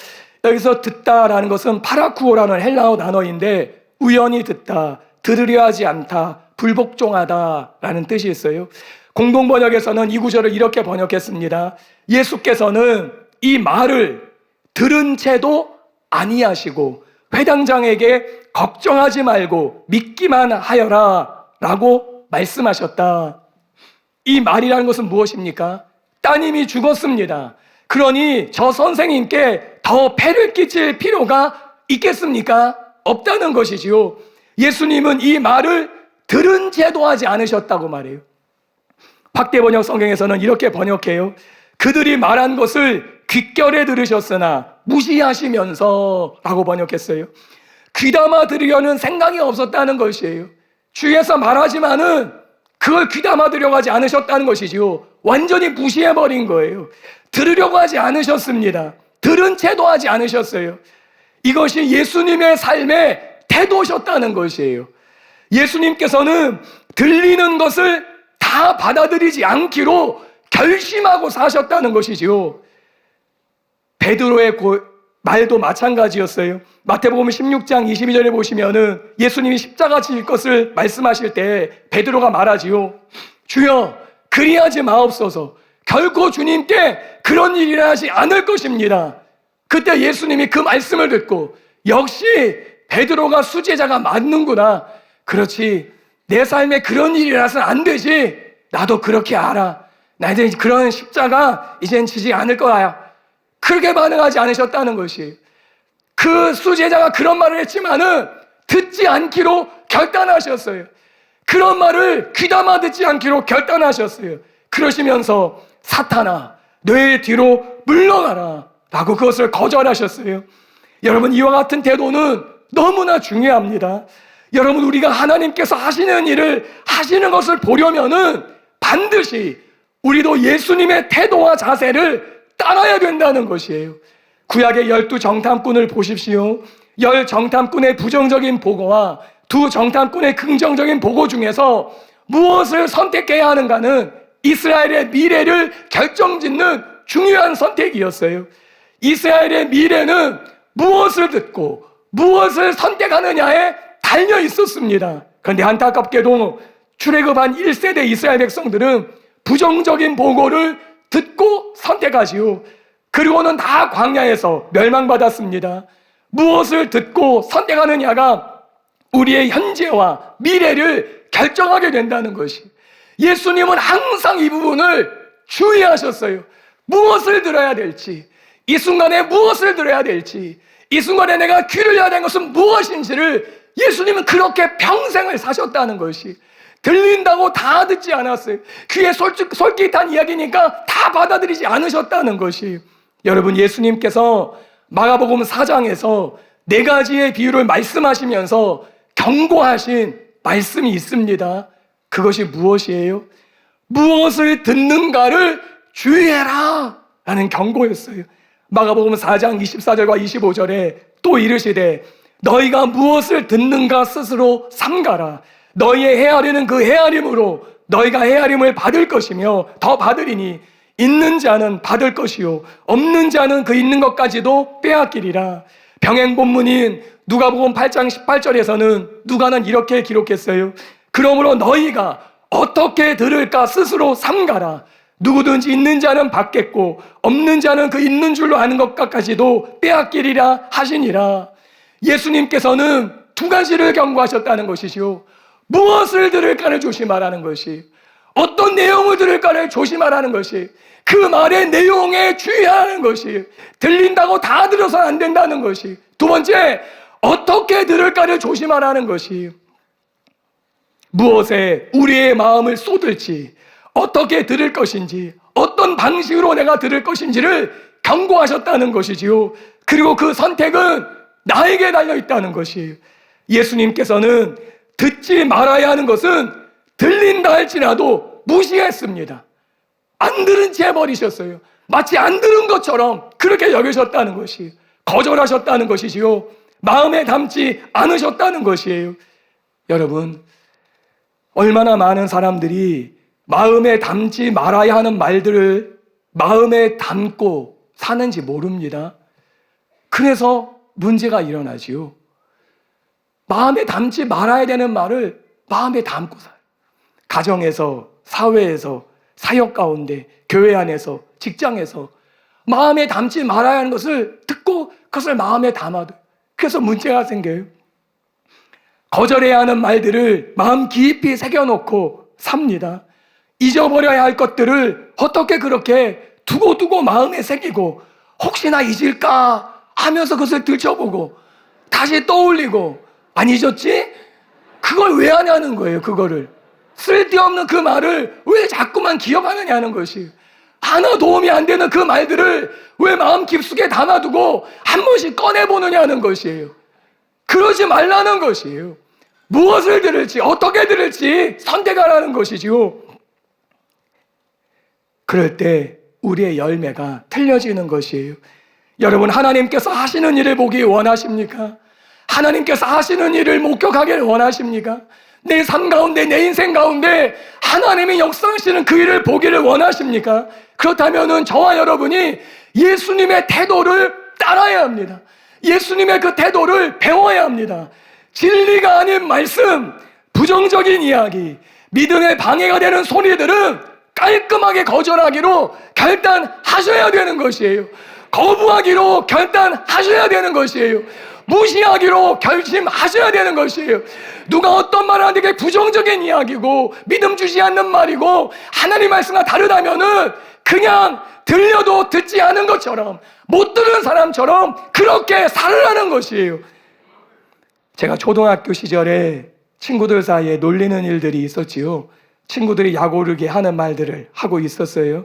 여기서 듣다라는 것은 파라쿠오라는 헬라어 단어인데 우연히 듣다, 들으려 하지 않다, 불복종하다라는 뜻이 있어요. 공동번역에서는 이 구절을 이렇게 번역했습니다. 예수께서는 이 말을 들은 채도 아니하시고 회당장에게 걱정하지 말고 믿기만 하여라 라고 말씀하셨다. 이 말이라는 것은 무엇입니까? 따님이 죽었습니다. 그러니 저 선생님께 더 폐를 끼칠 필요가 있겠습니까? 없다는 것이지요. 예수님은 이 말을 들은 채도 하지 않으셨다고 말해요. 박대번역 성경에서는 이렇게 번역해요. 그들이 말한 것을 귓결에 들으셨으나 무시하시면서 라고 번역했어요. 귀담아 들으려는 생각이 없었다는 것이에요. 주위에서 말하지만은 그걸 귀담아 들여가지 않으셨다는 것이지요. 완전히 무시해버린 거예요. 들으려고 하지 않으셨습니다. 들은 채도 하지 않으셨어요. 이것이 예수님의 삶의 태도셨다는 것이에요. 예수님께서는 들리는 것을 다 받아들이지 않기로 결심하고 사셨다는 것이지요. 베드로의 말도 마찬가지였어요. 마태복음 16장 22절에 보시면은 예수님이 십자가 질 것을 말씀하실 때 베드로가 말하지요. 주여, 그리하지 마옵소서. 결코 주님께 그런 일이 일어나지 않을 것입니다. 그때 예수님이 그 말씀을 듣고 역시 베드로가 수제자가 맞는구나. 그렇지, 내 삶에 그런 일이 일어나서는 안 되지. 나도 그렇게 알아. 나 이제 그런 십자가 이젠 지지 않을 거야. 그렇게 반응하지 않으셨다는 것이, 그 수제자가 그런 말을 했지만은 듣지 않기로 결단하셨어요. 그런 말을 귀담아 듣지 않기로 결단하셨어요. 그러시면서 사탄아, 뇌 뒤로 물러가라 라고 그것을 거절하셨어요. 여러분, 이와 같은 태도는 너무나 중요합니다. 여러분, 우리가 하나님께서 하시는 일을 하시는 것을 보려면은 반드시 우리도 예수님의 태도와 자세를 따라야 된다는 것이에요. 구약의 12정탐꾼을 보십시오. 10정탐꾼의 부정적인 보고와 2정탐꾼의 긍정적인 보고 중에서 무엇을 선택해야 하는가는 이스라엘의 미래를 결정짓는 중요한 선택이었어요. 이스라엘의 미래는 무엇을 듣고 무엇을 선택하느냐에 달려 있었습니다. 그런데 안타깝게도 출애굽한 1세대 이스라엘 백성들은 부정적인 보고를 듣고 선택하지요. 그리고는 다 광야에서 멸망받았습니다. 무엇을 듣고 선택하느냐가 우리의 현재와 미래를 결정하게 된다는 것이, 예수님은 항상 이 부분을 주의하셨어요. 무엇을 들어야 될지, 이 순간에 무엇을 들어야 될지, 이 순간에 내가 귀를 열어야 되는 것은 무엇인지를 예수님은 그렇게 평생을 사셨다는 것이, 들린다고 다 듣지 않았어요. 귀에 솔깃한 이야기니까 다 받아들이지 않으셨다는 것이, 여러분, 예수님께서 마가복음 4장에서 4가지의 비유를 말씀하시면서 경고하신 말씀이 있습니다. 그것이 무엇이에요? 무엇을 듣는가를 주의해라 라는 경고였어요. 마가복음 4장 24절과 25절에 또 이르시되 너희가 무엇을 듣는가 스스로 삼가라. 너희의 헤아리는 그 헤아림으로 너희가 헤아림을 받을 것이며 더 받으리니 있는 자는 받을 것이요 없는 자는 그 있는 것까지도 빼앗기리라. 병행 본문인 누가복음 8장 18절에서는 누가는 이렇게 기록했어요. 그러므로 너희가 어떻게 들을까 스스로 삼가라. 누구든지 있는 자는 받겠고 없는 자는 그 있는 줄로 아는 것까지도 빼앗기리라 하시니라. 예수님께서는 두 가지를 경고하셨다는 것이죠. 무엇을 들을까를 조심하라는 것이, 어떤 내용을 들을까를 조심하라는 것이, 그 말의 내용에 주의하는 것이, 들린다고 다 들어서는 안 된다는 것이, 두 번째, 어떻게 들을까를 조심하라는 것이, 무엇에 우리의 마음을 쏟을지, 어떻게 들을 것인지, 어떤 방식으로 내가 들을 것인지를 경고하셨다는 것이지요. 그리고 그 선택은 나에게 달려있다는 것이, 예수님께서는 듣지 말아야 하는 것은 들린다 할지라도 무시했습니다. 안 들은 채 버리셨어요. 마치 안 들은 것처럼 그렇게 여기셨다는 것이, 거절하셨다는 것이지요. 마음에 담지 않으셨다는 것이에요. 여러분, 얼마나 많은 사람들이 마음에 담지 말아야 하는 말들을 마음에 담고 사는지 모릅니다. 그래서 문제가 일어나지요. 마음에 담지 말아야 되는 말을 마음에 담고 살아요. 가정에서, 사회에서, 사역 가운데, 교회 안에서, 직장에서 마음에 담지 말아야 하는 것을 듣고 그것을 마음에 담아둬요. 그래서 문제가 생겨요. 거절해야 하는 말들을 마음 깊이 새겨놓고 삽니다. 잊어버려야 할 것들을 어떻게 그렇게 두고 마음에 새기고 혹시나 잊을까 하면서 그것을 들춰보고 다시 떠올리고 안 잊었지? 그걸 왜 하냐는 거예요. 그거를 쓸데없는 그 말을 왜 자꾸만 기억하느냐는 것이, 하나 도움이 안 되는 그 말들을 왜 마음 깊숙이 담아두고 한 번씩 꺼내보느냐는 것이에요. 그러지 말라는 것이에요. 무엇을 들을지 어떻게 들을지 선택하라는 것이지요. 그럴 때 우리의 열매가 틀려지는 것이에요. 여러분, 하나님께서 하시는 일을 보기 원하십니까? 하나님께서 하시는 일을 목격하기를 원하십니까? 내 삶 가운데, 내 인생 가운데 하나님이 역사하시는 그 일을 보기를 원하십니까? 그렇다면 저와 여러분이 예수님의 태도를 따라야 합니다. 예수님의 그 태도를 배워야 합니다. 진리가 아닌 말씀, 부정적인 이야기, 믿음에 방해가 되는 소리들은 깔끔하게 거절하기로 결단하셔야 되는 것이에요. 거부하기로 결단하셔야 되는 것이에요. 무시하기로 결심하셔야 되는 것이에요. 누가 어떤 말을 하는데 그게 부정적인 이야기고 믿음 주지 않는 말이고 하나님 말씀과 다르다면은 그냥 들려도 듣지 않은 것처럼, 못 들은 사람처럼 그렇게 살으라는 것이에요. 제가 초등학교 시절에 친구들 사이에 놀리는 일들이 있었지요. 친구들이 약 오르게 하는 말들을 하고 있었어요.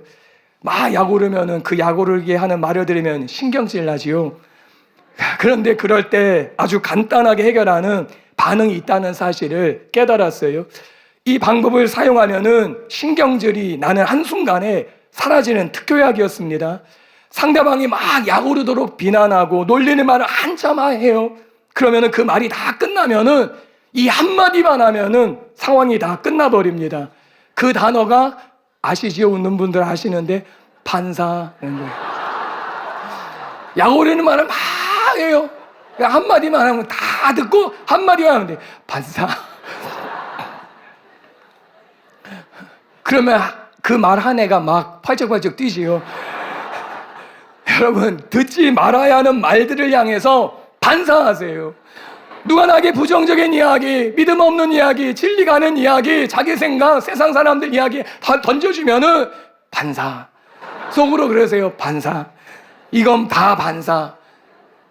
막 약 오르면은 그 약 오르게 하는 말을 들으면 신경질 나지요. 그런데 그럴 때 아주 간단하게 해결하는 반응이 있다는 사실을 깨달았어요. 이 방법을 사용하면은 신경질이 나는 한순간에 사라지는 특효약이었습니다. 상대방이 막 약 오르도록 비난하고 놀리는 말을 한참 해요. 그러면은 그 말이 다 끝나면은 이 한마디만 하면은 상황이 다 끝나버립니다. 그 단어가 아시지요? 웃는 분들 아시는데 반사라는 거예요. 약 오르는 말을 막 해요. 한마디만 하면 다 듣고 한마디만 하면 돼. 반사. 그러면 그 말 한 해가 막 팔쩍팔쩍 뛰지요. 여러분, 듣지 말아야 하는 말들을 향해서 반사하세요. 누가 나에게 부정적인 이야기, 믿음 없는 이야기, 진리가 아닌 이야기, 자기 생각, 세상 사람들 이야기 다 던져주면은 반사. 속으로 그러세요. 반사. 이건 다 반사.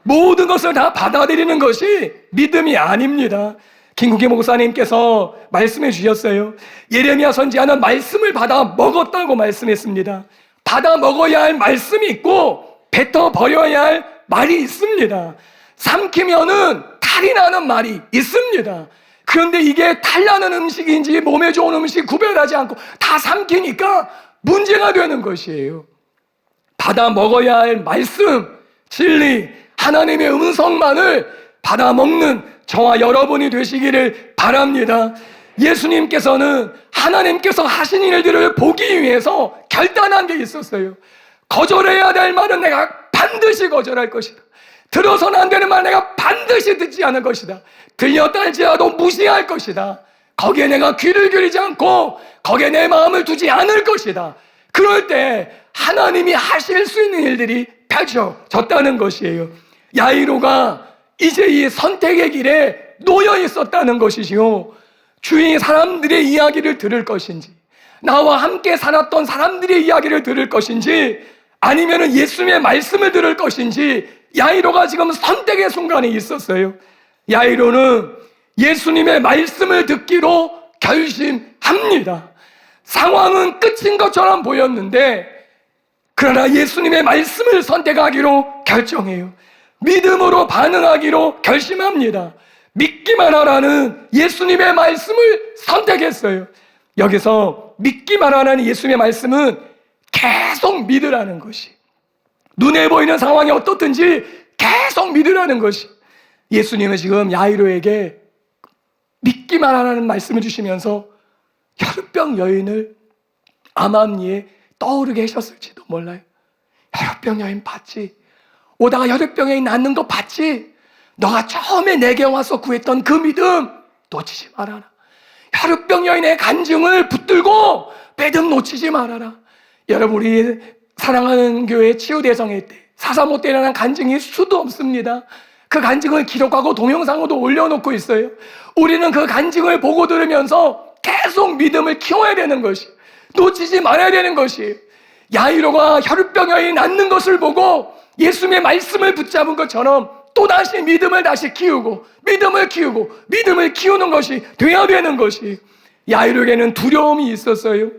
모든 것을 다 받아들이는 것이 믿음이 아닙니다. 김국희 목사님께서 말씀해 주셨어요. 예레미야 선지자는 말씀을 받아 먹었다고 말씀했습니다. 받아 먹어야 할 말씀이 있고 뱉어 버려야 할 말이 있습니다. 삼키면은 탈이 나는 말이 있습니다. 그런데 이게 탈나는 음식인지 몸에 좋은 음식 구별하지 않고 다 삼키니까 문제가 되는 것이에요. 받아 먹어야 할 말씀, 진리, 하나님의 음성만을 받아 먹는 저와 여러분이 되시기를 바랍니다. 예수님께서는 하나님께서 하신 일들을 보기 위해서 결단한 게 있었어요. 거절해야 될 말은 내가 반드시 거절할 것이다. 들어서는 안 되는 말 내가 반드시 듣지 않을 것이다. 들렸다 할지라도 무시할 것이다. 거기에 내가 귀를 기울이지 않고 거기에 내 마음을 두지 않을 것이다. 그럴 때 하나님이 하실 수 있는 일들이 펼쳐졌다는 것이에요. 야이로가 이제 이 선택의 길에 놓여 있었다는 것이지요. 주위 사람들의 이야기를 들을 것인지, 나와 함께 살았던 사람들의 이야기를 들을 것인지, 아니면 예수님의 말씀을 들을 것인지, 야이로가 지금 선택의 순간에 있었어요. 야이로는 예수님의 말씀을 듣기로 결심합니다. 상황은 끝인 것처럼 보였는데, 그러나 예수님의 말씀을 선택하기로 결정해요. 믿음으로 반응하기로 결심합니다. 믿기만 하라는 예수님의 말씀을 선택했어요. 여기서 믿기만 하라는 예수님의 말씀은 계속 믿으라는 것이, 눈에 보이는 상황이 어떻든지 계속 믿으라는 것이, 예수님은 지금 야이로에게 믿기만 하라는 말씀을 주시면서 혈병 여인을 암암리에 떠오르게 하셨을지도 몰라요. 혈병 여인 봤지? 오다가 혈병 여인 낫는 거 봤지? 너가 처음에 내게 와서 구했던 그 믿음 놓치지 말아라. 혈병 여인의 간증을 붙들고 믿음 놓치지 말아라. 여러분, 우리 사랑하는 교회 치유대성회 때 4.35 때 일어난 간증이 수도 없습니다. 그 간증을 기록하고 동영상으로도 올려놓고 있어요. 우리는 그 간증을 보고 들으면서 계속 믿음을 키워야 되는 것이, 놓치지 말아야 되는 것이, 야이로가 혈병 여인이 낫는 것을 보고 예수님의 말씀을 붙잡은 것처럼 또다시 믿음을 다시 키우고 믿음을 키우는 것이 되어야 되는 것이, 야이로에게는 두려움이 있었어요.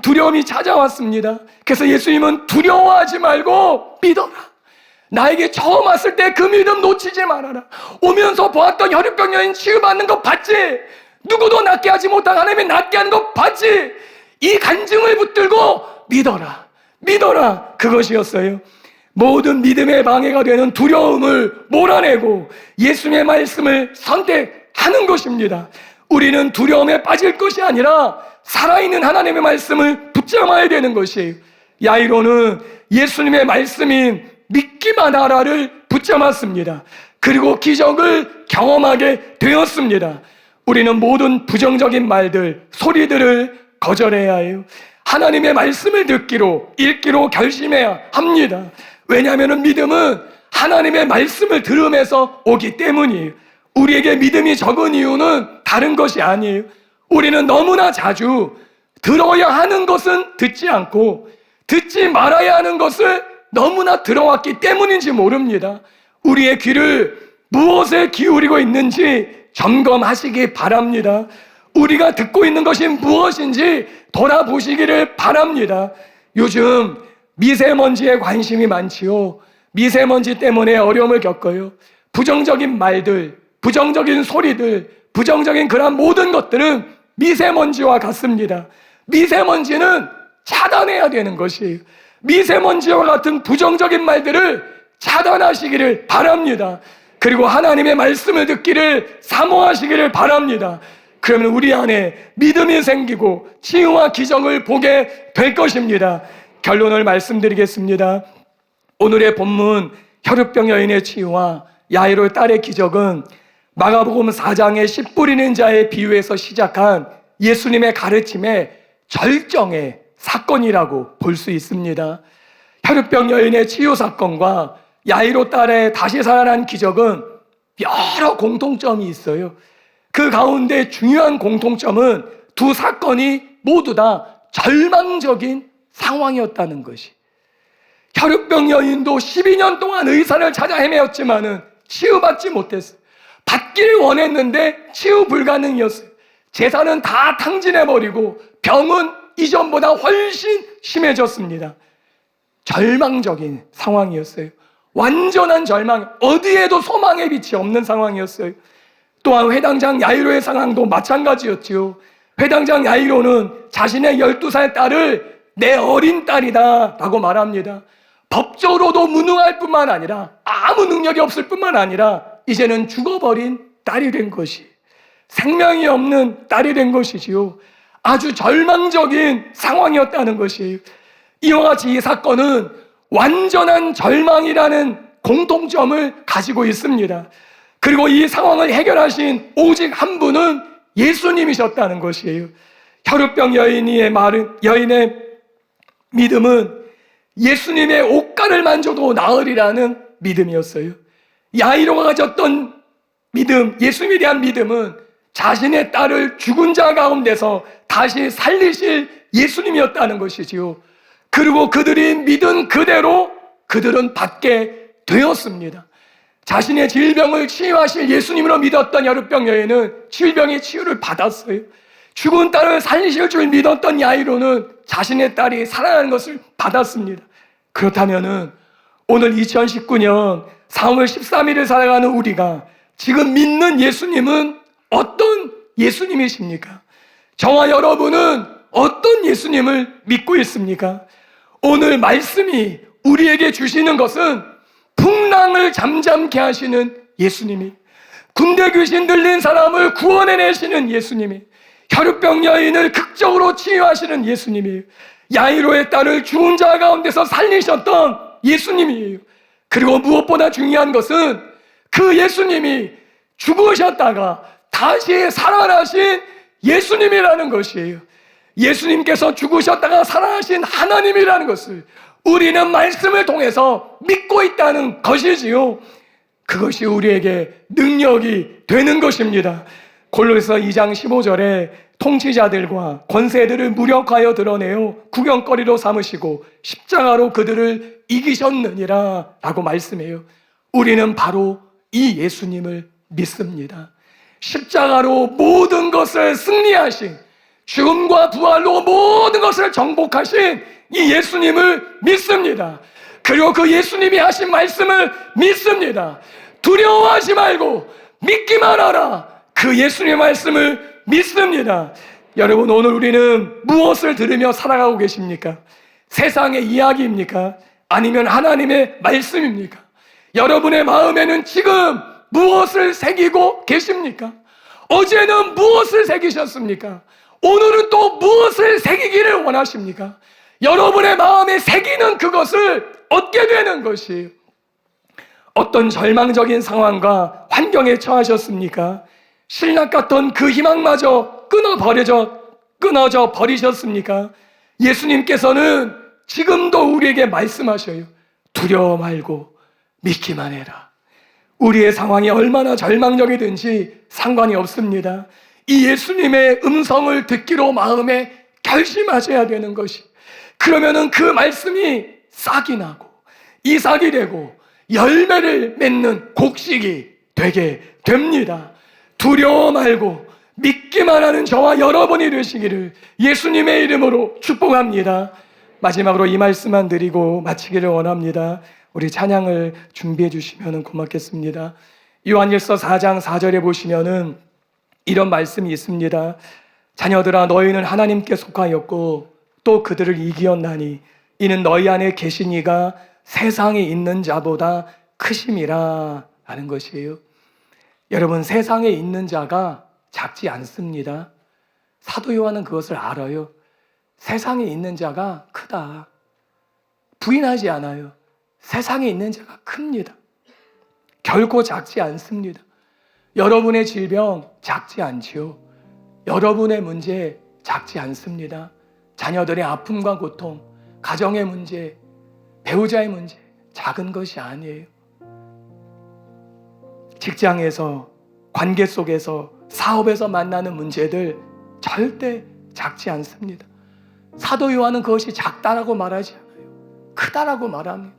두려움이 찾아왔습니다. 그래서 예수님은 두려워하지 말고 믿어라. 나에게 처음 왔을 때 그 믿음 놓치지 말아라. 오면서 보았던 혈병 여인 치유받는 거 봤지? 누구도 낫게 하지 못한 하나님이 낫게 하는 거 봤지? 이 간증을 붙들고 믿어라. 그것이었어요. 모든 믿음의 방해가 되는 두려움을 몰아내고 예수님의 말씀을 선택하는 것입니다. 우리는 두려움에 빠질 것이 아니라 살아있는 하나님의 말씀을 붙잡아야 되는 것이에요. 야이로는 예수님의 말씀인 믿기만 하라를 붙잡았습니다. 그리고 기적을 경험하게 되었습니다. 우리는 모든 부정적인 말들, 소리들을 거절해야 해요. 하나님의 말씀을 듣기로, 읽기로 결심해야 합니다. 왜냐하면 믿음은 하나님의 말씀을 들으면서 오기 때문이에요. 우리에게 믿음이 적은 이유는 다른 것이 아니에요. 우리는 너무나 자주 들어야 하는 것은 듣지 않고 듣지 말아야 하는 것을 너무나 들어왔기 때문인지 모릅니다. 우리의 귀를 무엇에 기울이고 있는지 점검하시기 바랍니다. 우리가 듣고 있는 것이 무엇인지 돌아보시기를 바랍니다. 요즘 미세먼지에 관심이 많지요. 미세먼지 때문에 어려움을 겪어요. 부정적인 말들, 부정적인 소리들, 부정적인 그런 모든 것들은 미세먼지와 같습니다. 미세먼지는 차단해야 되는 것이에요. 미세먼지와 같은 부정적인 말들을 차단하시기를 바랍니다. 그리고 하나님의 말씀을 듣기를 사모하시기를 바랍니다. 그러면 우리 안에 믿음이 생기고 치유와 기적을 보게 될 것입니다. 결론을 말씀드리겠습니다. 오늘의 본문 혈우병 여인의 치유와 야이로의 딸의 기적은 마가복음 4장의 씨 뿌리는 자의 비유에서 시작한 예수님의 가르침의 절정의 사건이라고 볼 수 있습니다. 혈우병 여인의 치유 사건과 야이로 딸의 다시 살아난 기적은 여러 공통점이 있어요. 그 가운데 중요한 공통점은 두 사건이 모두 다 절망적인 상황이었다는 것이. 혈우병 여인도 12년 동안 의사를 찾아 헤매었지만은 치유받지 못했어요. 받기를 원했는데 치유 불가능이었어요. 재산은 다 탕진해버리고 병은 이전보다 훨씬 심해졌습니다. 절망적인 상황이었어요. 완전한 절망, 어디에도 소망의 빛이 없는 상황이었어요. 또한 회당장 야이로의 상황도 마찬가지였지요. 회당장 야이로는 자신의 12살 딸을 내 어린 딸이다 라고 말합니다. 법적으로도 무능할 뿐만 아니라 아무 능력이 없을 뿐만 아니라 이제는 죽어버린 딸이 된 것이. 생명이 없는 딸이 된 것이지요. 아주 절망적인 상황이었다는 것이에요. 이와 같이 이 사건은 완전한 절망이라는 공통점을 가지고 있습니다. 그리고 이 상황을 해결하신 오직 한 분은 예수님이셨다는 것이에요. 혈우병 여인의 믿음은 예수님의 옷가를 만져도 나으리라는 믿음이었어요. 야이로가 가졌던 믿음, 예수님에 대한 믿음은 자신의 딸을 죽은 자 가운데서 다시 살리실 예수님이었다는 것이지요. 그리고 그들이 믿은 그대로 그들은 받게 되었습니다. 자신의 질병을 치유하실 예수님으로 믿었던 혈우병 여인은 질병의 치유를 받았어요. 죽은 딸을 살리실 줄 믿었던 야이로는 자신의 딸이 살아나는 것을 받았습니다. 그렇다면 오늘 2019년 4월 13일을 살아가는 우리가 지금 믿는 예수님은 어떤 예수님이십니까? 저와 여러분은 어떤 예수님을 믿고 있습니까? 오늘 말씀이 우리에게 주시는 것은 풍랑을 잠잠케 하시는 예수님이, 군대 귀신 들린 사람을 구원해내시는 예수님이, 혈우병 여인을 극적으로 치유하시는 예수님이에요. 야이로의 딸을 죽은 자 가운데서 살리셨던 예수님이에요. 그리고 무엇보다 중요한 것은 그 예수님이 죽으셨다가 다시 살아나신 예수님이라는 것이에요. 예수님께서 죽으셨다가 살아나신 하나님이라는 것을 우리는 말씀을 통해서 믿고 있다는 것이지요. 그것이 우리에게 능력이 되는 것입니다. 골로새서 2장 15절에 통치자들과 권세들을 무력하여 드러내어 구경거리로 삼으시고 십자가로 그들을 이기셨느니라 라고 말씀해요. 우리는 바로 이 예수님을 믿습니다. 십자가로 모든 것을 승리하신, 죽음과 부활로 모든 것을 정복하신 이 예수님을 믿습니다. 그리고 그 예수님이 하신 말씀을 믿습니다. 두려워하지 말고 믿기만 하라. 그 예수님의 말씀을 믿습니다. 여러분, 오늘 우리는 무엇을 들으며 살아가고 계십니까? 세상의 이야기입니까? 아니면 하나님의 말씀입니까? 여러분의 마음에는 지금 무엇을 새기고 계십니까? 어제는 무엇을 새기셨습니까? 오늘은 또 무엇을 새기기를 원하십니까? 여러분의 마음에 새기는 그것을 얻게 되는 것이에요. 어떤 절망적인 상황과 환경에 처하셨습니까? 신락 같던 그 희망마저 끊어져 버리셨습니까? 예수님께서는 지금도 우리에게 말씀하셔요. 두려워 말고 믿기만 해라. 우리의 상황이 얼마나 절망적이든지 상관이 없습니다. 이 예수님의 음성을 듣기로 마음에 결심하셔야 되는 것이, 그러면은 그 말씀이 싹이 나고 이삭이 되고 열매를 맺는 곡식이 되게 됩니다. 두려워 말고 믿기만 하는 저와 여러분이 되시기를 예수님의 이름으로 축복합니다. 마지막으로 이 말씀만 드리고 마치기를 원합니다. 우리 찬양을 준비해 주시면 고맙겠습니다. 요한일서 4장 4절에 보시면은 이런 말씀이 있습니다. 자녀들아, 너희는 하나님께 속하였고 또 그들을 이기었나니 이는 너희 안에 계신 이가 세상에 있는 자보다 크심이라 라는 것이에요. 여러분, 세상에 있는 자가 작지 않습니다. 사도 요한은 그것을 알아요. 세상에 있는 자가 크다. 부인하지 않아요. 세상에 있는 자가 큽니다. 결코 작지 않습니다. 여러분의 질병 작지 않지요. 여러분의 문제 작지 않습니다. 자녀들의 아픔과 고통, 가정의 문제, 배우자의 문제 작은 것이 아니에요. 직장에서, 관계 속에서, 사업에서 만나는 문제들 절대 작지 않습니다. 사도 요한은 그것이 작다라고 말하지 않아요. 크다라고 말합니다.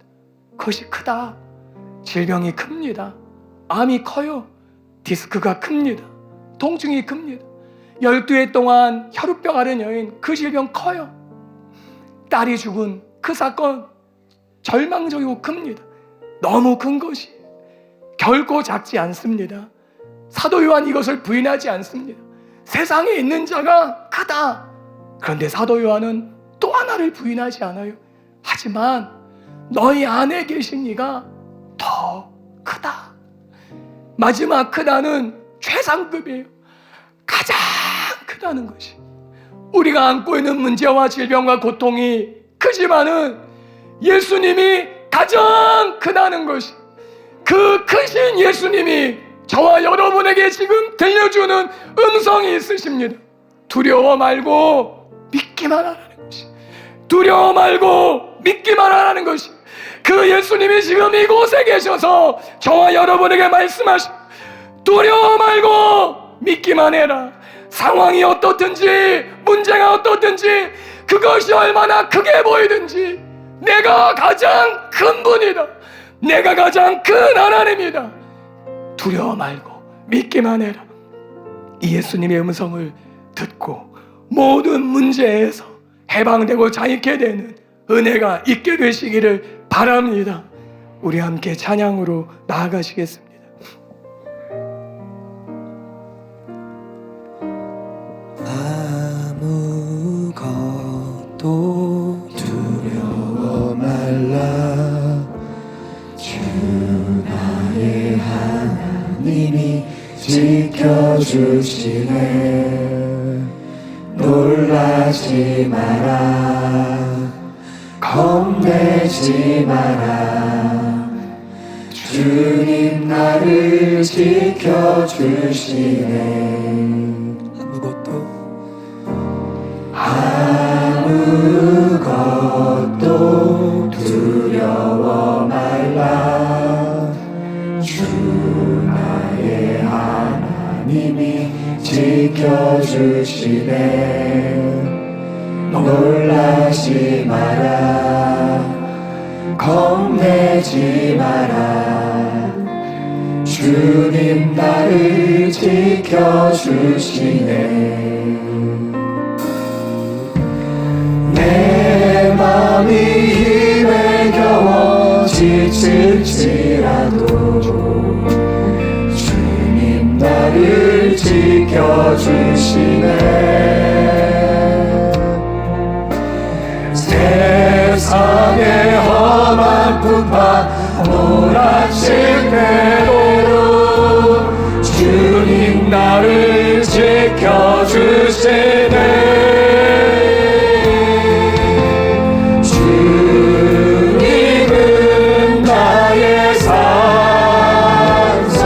그것이 크다. 질병이 큽니다. 암이 커요. 디스크가 큽니다. 통증이 큽니다. 12해 동안 혈우병 앓은 여인, 그 질병 커요. 딸이 죽은 그 사건 절망적이고 큽니다. 너무 큰 것이 결코 작지 않습니다. 사도 요한 이것을 부인하지 않습니다. 세상에 있는 자가 크다. 그런데 사도 요한은 또 하나를 부인하지 않아요. 하지만 너희 안에 계신 이가 더 크다. 마지막 크다는 최상급이에요. 가장 크다는 것이, 우리가 안고 있는 문제와 질병과 고통이 크지만은 예수님이 가장 크다는 것이, 그 크신 예수님이 저와 여러분에게 지금 들려주는 음성이 있으십니다. 두려워 말고 믿기만 하라는 것이, 두려워 말고 믿기만 하라는 것이, 그 예수님이 지금 이곳에 계셔서 저와 여러분에게 말씀하시고, 두려워 말고 믿기만 해라. 상황이 어떻든지, 문제가 어떻든지, 그것이 얼마나 크게 보이든지 내가 가장 큰 분이다, 내가 가장 큰 하나님이다. 두려워 말고 믿기만 해라. 이 예수님의 음성을 듣고 모든 문제에서 해방되고 자유케 되는 은혜가 있게 되시기를 바랍니다. 우리 함께 찬양으로 나아가시겠습니다. 아무것도 두려워 말라. 주 나의 하나님이 지켜주시네. 놀라지 마라, 겁내지 마라. 주님 나를 지켜주시네. 아무것도 두려워 말라. 주 나의 하나님이 지켜주시네. 놀라지 마라, 겁내지 마라. 주님 나를 지켜주시네. 내 맘이 힘에 겨워 지칠지라도 주님 나를 지켜주시네. 세상의 험한 풍파 몰아칠 때도 주님 나를 지켜주시네. 주님은 나의 산성,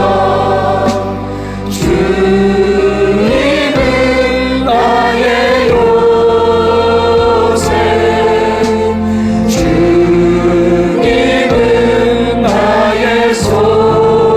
주님은 나의 요새, 주님은 나의 소망,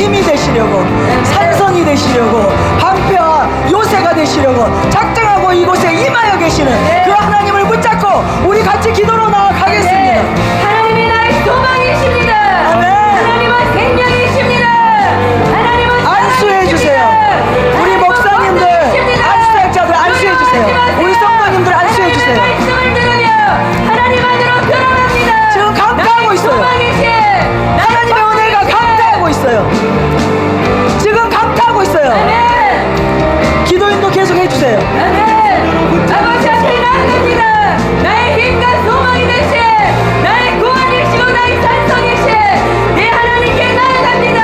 힘이 되시려고, 산성이 되시려고, 방패와 요새가 되시려고 작정하고 이곳에 임하여 계시는 그 하나님을 붙잡고 우리 같이 기도로 나아가겠습니다. 하나님이 나의 소망이십니다. 아멘. 하나님은 생명이십니다. 하나님은 안수해 주세요. 우리 목사님들, 안수학자들 안수해 주세요. 우리 성도님들 안수해 주세요. 말씀을 들으며 하나님 안으로 들어갑니다. 지금 감탄하고 있어요. 소망이신 하나님의 은혜가 감탄하고 있어요. 지금 감탄하고 있어요. 아멘. 기도인도 계속 해주세요. 아멘. 아버지 앞에 나아갑니다. 나의 힘과 소망이 되신 나의 구원이시고 나의 산성이신 내 하나님께 나아갑니다.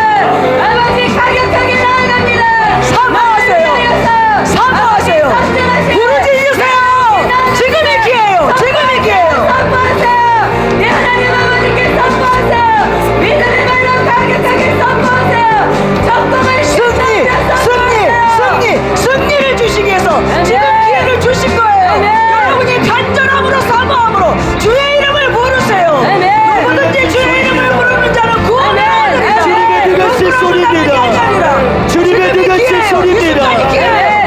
아버지 강력하게 나아갑니다. 사모하세요. 사모하세요. 부르짖으세요. 지금이 기회예요. 지금이 기회예요. 선포하세요. 내 하나님 아버지께 선포하세요. 믿음의 말로 강력하게 선포하세요. 적금을 승리, 승리를 주시기 위해서 지금 기회를 주신 거예요. 여러분이 간절함으로 사모함으로 주의 이름을 부르세요. 누구든지 주의 이름을 부르는 자는 구원을 얻으리라. 주님의 누가 실소리입니다. 주님의 누가 실소리입니다.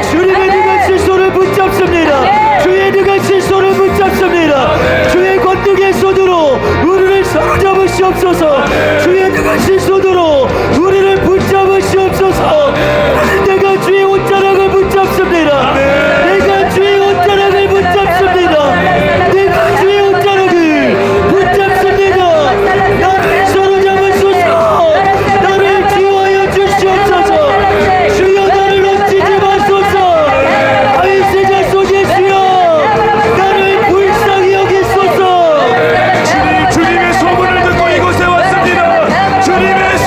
주님의 누가 실소를 붙잡습니다. 주의 누가 실소를 붙잡습니다. 주의 권능의 손으로 우리를 사로잡으시옵소서. 주의 누가 실손으로 우리를 붙잡으시옵소서. 내가 주의 옷자락을 붙잡습니다. 내가 주의 옷자락을 붙잡습니다. 내가 주의 옷자락을 붙잡습니다. 나를 사로잡으소서. 나를 지워하여 주시옵소서. 주여 나를 얹히지 마소서. 아이세자 속에 주여 나를 불쌍히 여기소서. 주님의 소문을 듣고 이곳에 왔습니다. 주님의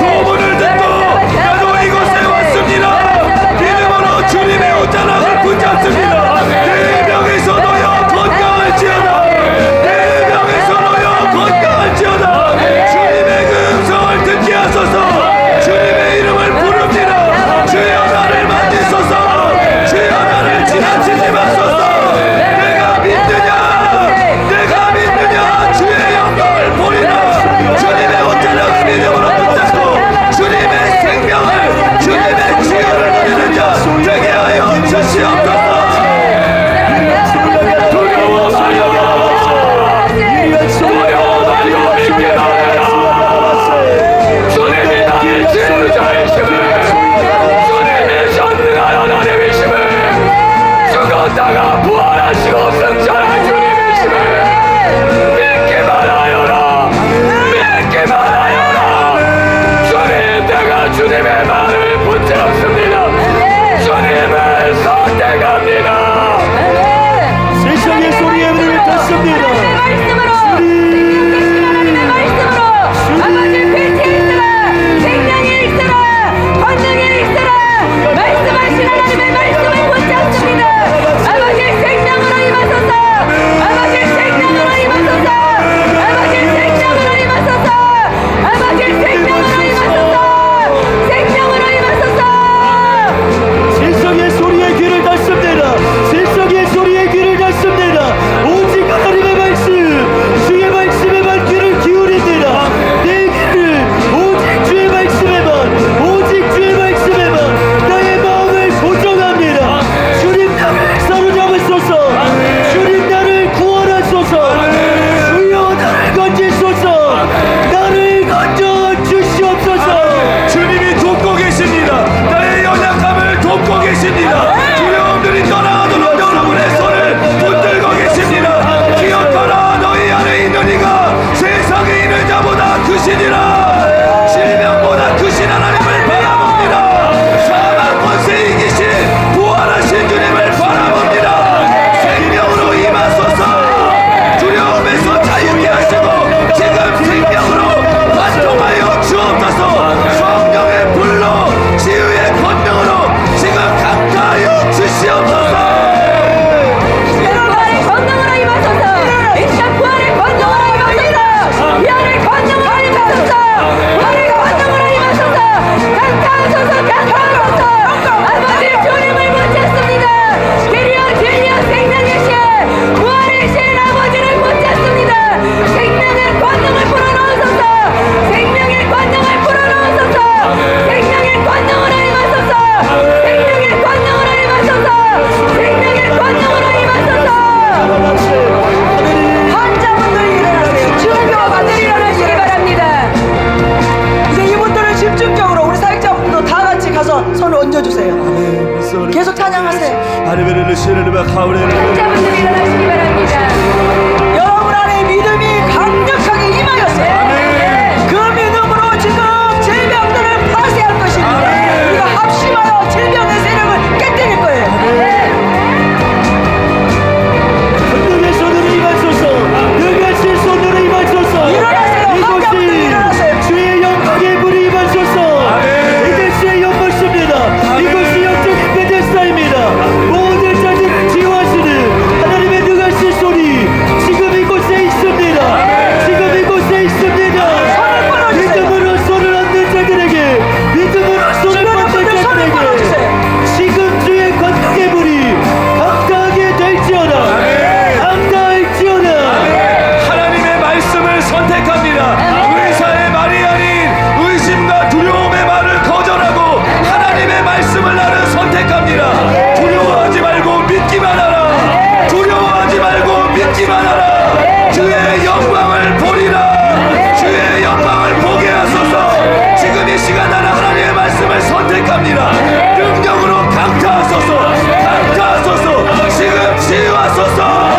충만하라. 주의 영광을 보리라. 주의 영광을 보게 하소서. 지금 이 시간 나는 하나님의 말씀을 선택합니다. 능력으로 강타하소서. 강타하소서. 지금 치유하소서.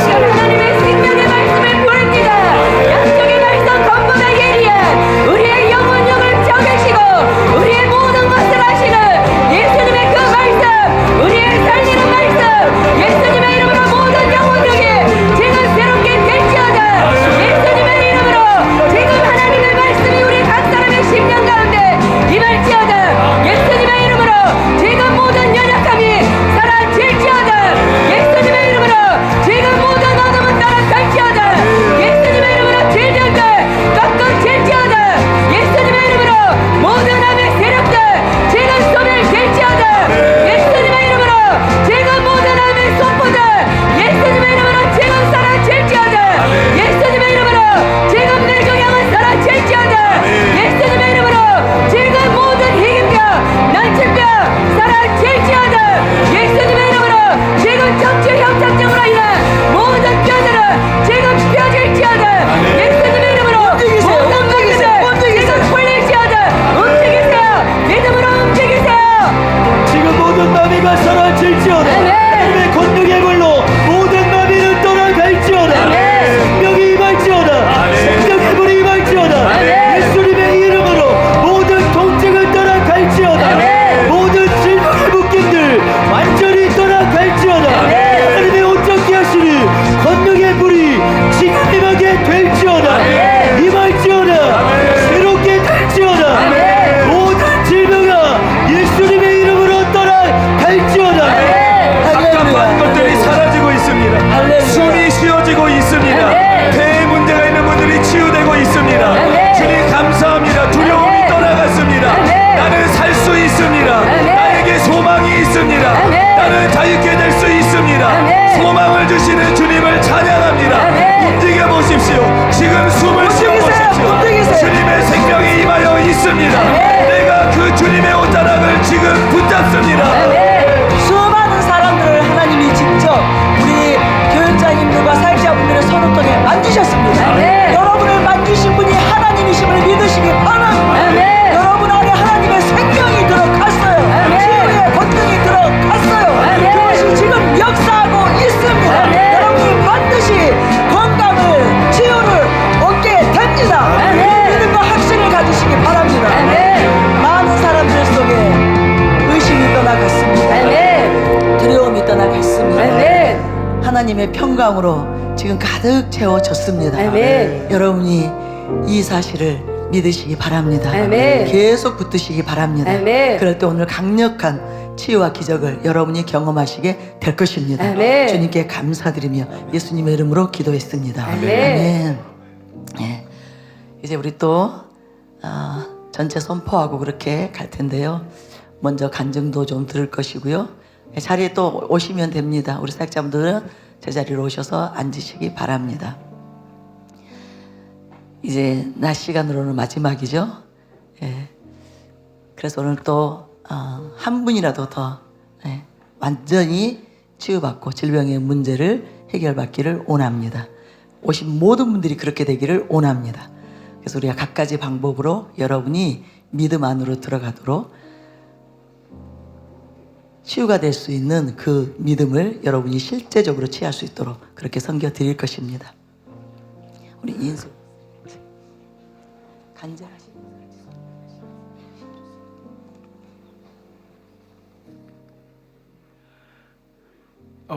하나님의 생명의 말씀을 부릅니다. 약속의 말씀 건보다 예리한 우리의 영혼력을 적으시고 우리의 모든 것을 하시는 예수님의 그 말씀, 우리의 살리는 말씀, 예수님의 이름으로 모든 영혼력이 지금 새롭게 될지어다. 예수님의 이름으로 지금 하나님의 말씀이 우리 각 사람의 심령 가운데 임할지어다. 예수님의 이름으로 지금 모든 연약함이 사라질지어다. 예수님의 이름으로 지금 모든 어둠은 따라갈지어다. 예수님의 이름으로 질병들 꺾어질지어다. 예수님의 이름으로 모든 암의 세력들 지금 소멸될지어다. 예수님의 이름으로 지금 모든 암의 소포들 예수님의 이름으로 지금 사라질지어다. 예수님의 이름으로 지금 뇌종양은 사라질지어다. 예수님의 이름으로 지금 모든 희귀병 난치병 사라질지어다. 예수님의 이름으로 지금 척추 협착증으로 인한 모든 뼈들은 지금 펴질지어다. 예수님의 이름으로 모든 병들 지금 풀릴지어다. 움직이세요. 믿음으로 움직이세요. 지금 모든 마비가 사라질지어다. 하나님의 권능의 불로 모든 마비는 떠나갈지어다. 생명이 임할지어다. 생명의 불이 임할지어다. 예수님의 이름으로 모든 통증을 떠나갈지어다. 모든 질병의 묶임들 완전히 떠나갈지어다. 하나님의 온전케 하시는 권능의 불이 지금 임하게 될지어다. 임할지어다. 새롭게 될지어다. 모든 질병아 예수님의 이름으로 떠나갈지어다. 답답한 것들이 사라지고 있습니다. 숨이 쉬어지고 있습니다. 폐에 문제가 있는 분들이 치유되고 있습니다. 주님 감사합니다. 두려움이 떠나갔습니다. 나는 살 수 있습니다. 나에게 소망이 있습니다. 나는 자유케 될 수 있습니다. 소망을 주시는 주님을 찬양합니다. 움직여 보십시오. 지금 숨을 쉬어 보십시오. 주님의 생명이 임하여 있습니다. 내가 그 주님의 옷자락을 지금 붙잡습니다. 수많은 사람들을 하나님이 직접 우리 교육자님들과 사역자분들의 손을 통해 만지셨습니다. 여러분을 만지신 분이 하나님이심을 믿으시기 바랍니다. 여러분 안에 하나님의 생명이 들어갔어요. 치유의 권능이 들어갔어요. 그것이 지금 역사하고 있습니다. 여러분이 반드시 건강을, 치유를 얻게 됩니다. 믿음과 확신을 가지시기 바랍니다. 많은 사람들 속에 의심이 떠나갔습니다. 두려움이 떠나갔습니다. 하나님의 평강으로 지금 가득 채워졌습니다. 여러분이 이 사실을 믿으시기 바랍니다. 계속 붙드시기 바랍니다. 그럴 때 오늘 강력한 치유와 기적을 여러분이 경험하시게 될 것입니다. 주님께 감사드리며 예수님의 이름으로 기도했습니다. 아멘. 예. 이제 우리 또 전체 선포하고 그렇게 갈 텐데요. 먼저 간증도 좀 들을 것이고요. 자리에 또 오시면 됩니다. 우리 사역자분들은 제자리로 오셔서 앉으시기 바랍니다. 이제 낮 시간으로는 마지막이죠. 예. 그래서 오늘 또 한 분이라도 더 완전히 치유받고 질병의 문제를 해결받기를 원합니다. 오신 모든 분들이 그렇게 되기를 원합니다. 그래서 우리가 갖가지 방법으로 여러분이 믿음 안으로 들어가도록 치유가 될 수 있는 그 믿음을 여러분이 실제적으로 취할 수 있도록 그렇게 섬겨 드릴 것입니다. 우리 인수 간절하시.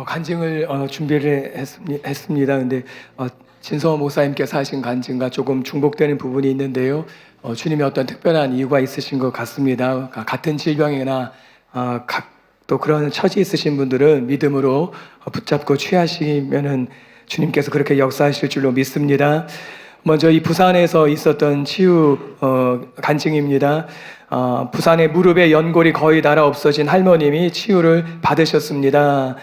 간증을 준비를 했습니다. 근데 진서 목사님께서 하신 간증과 조금 중복되는 부분이 있는데요. 주님의 어떤 특별한 이유가 있으신 것 같습니다. 같은 질병이나 또 그런 처지 있으신 분들은 믿음으로 붙잡고 취하시면은 주님께서 그렇게 역사하실 줄로 믿습니다. 먼저 이 부산에서 있었던 치유 간증입니다. 부산의 무릎에 연골이 거의 닳아 없어진 할머님이 치유를 받으셨습니다.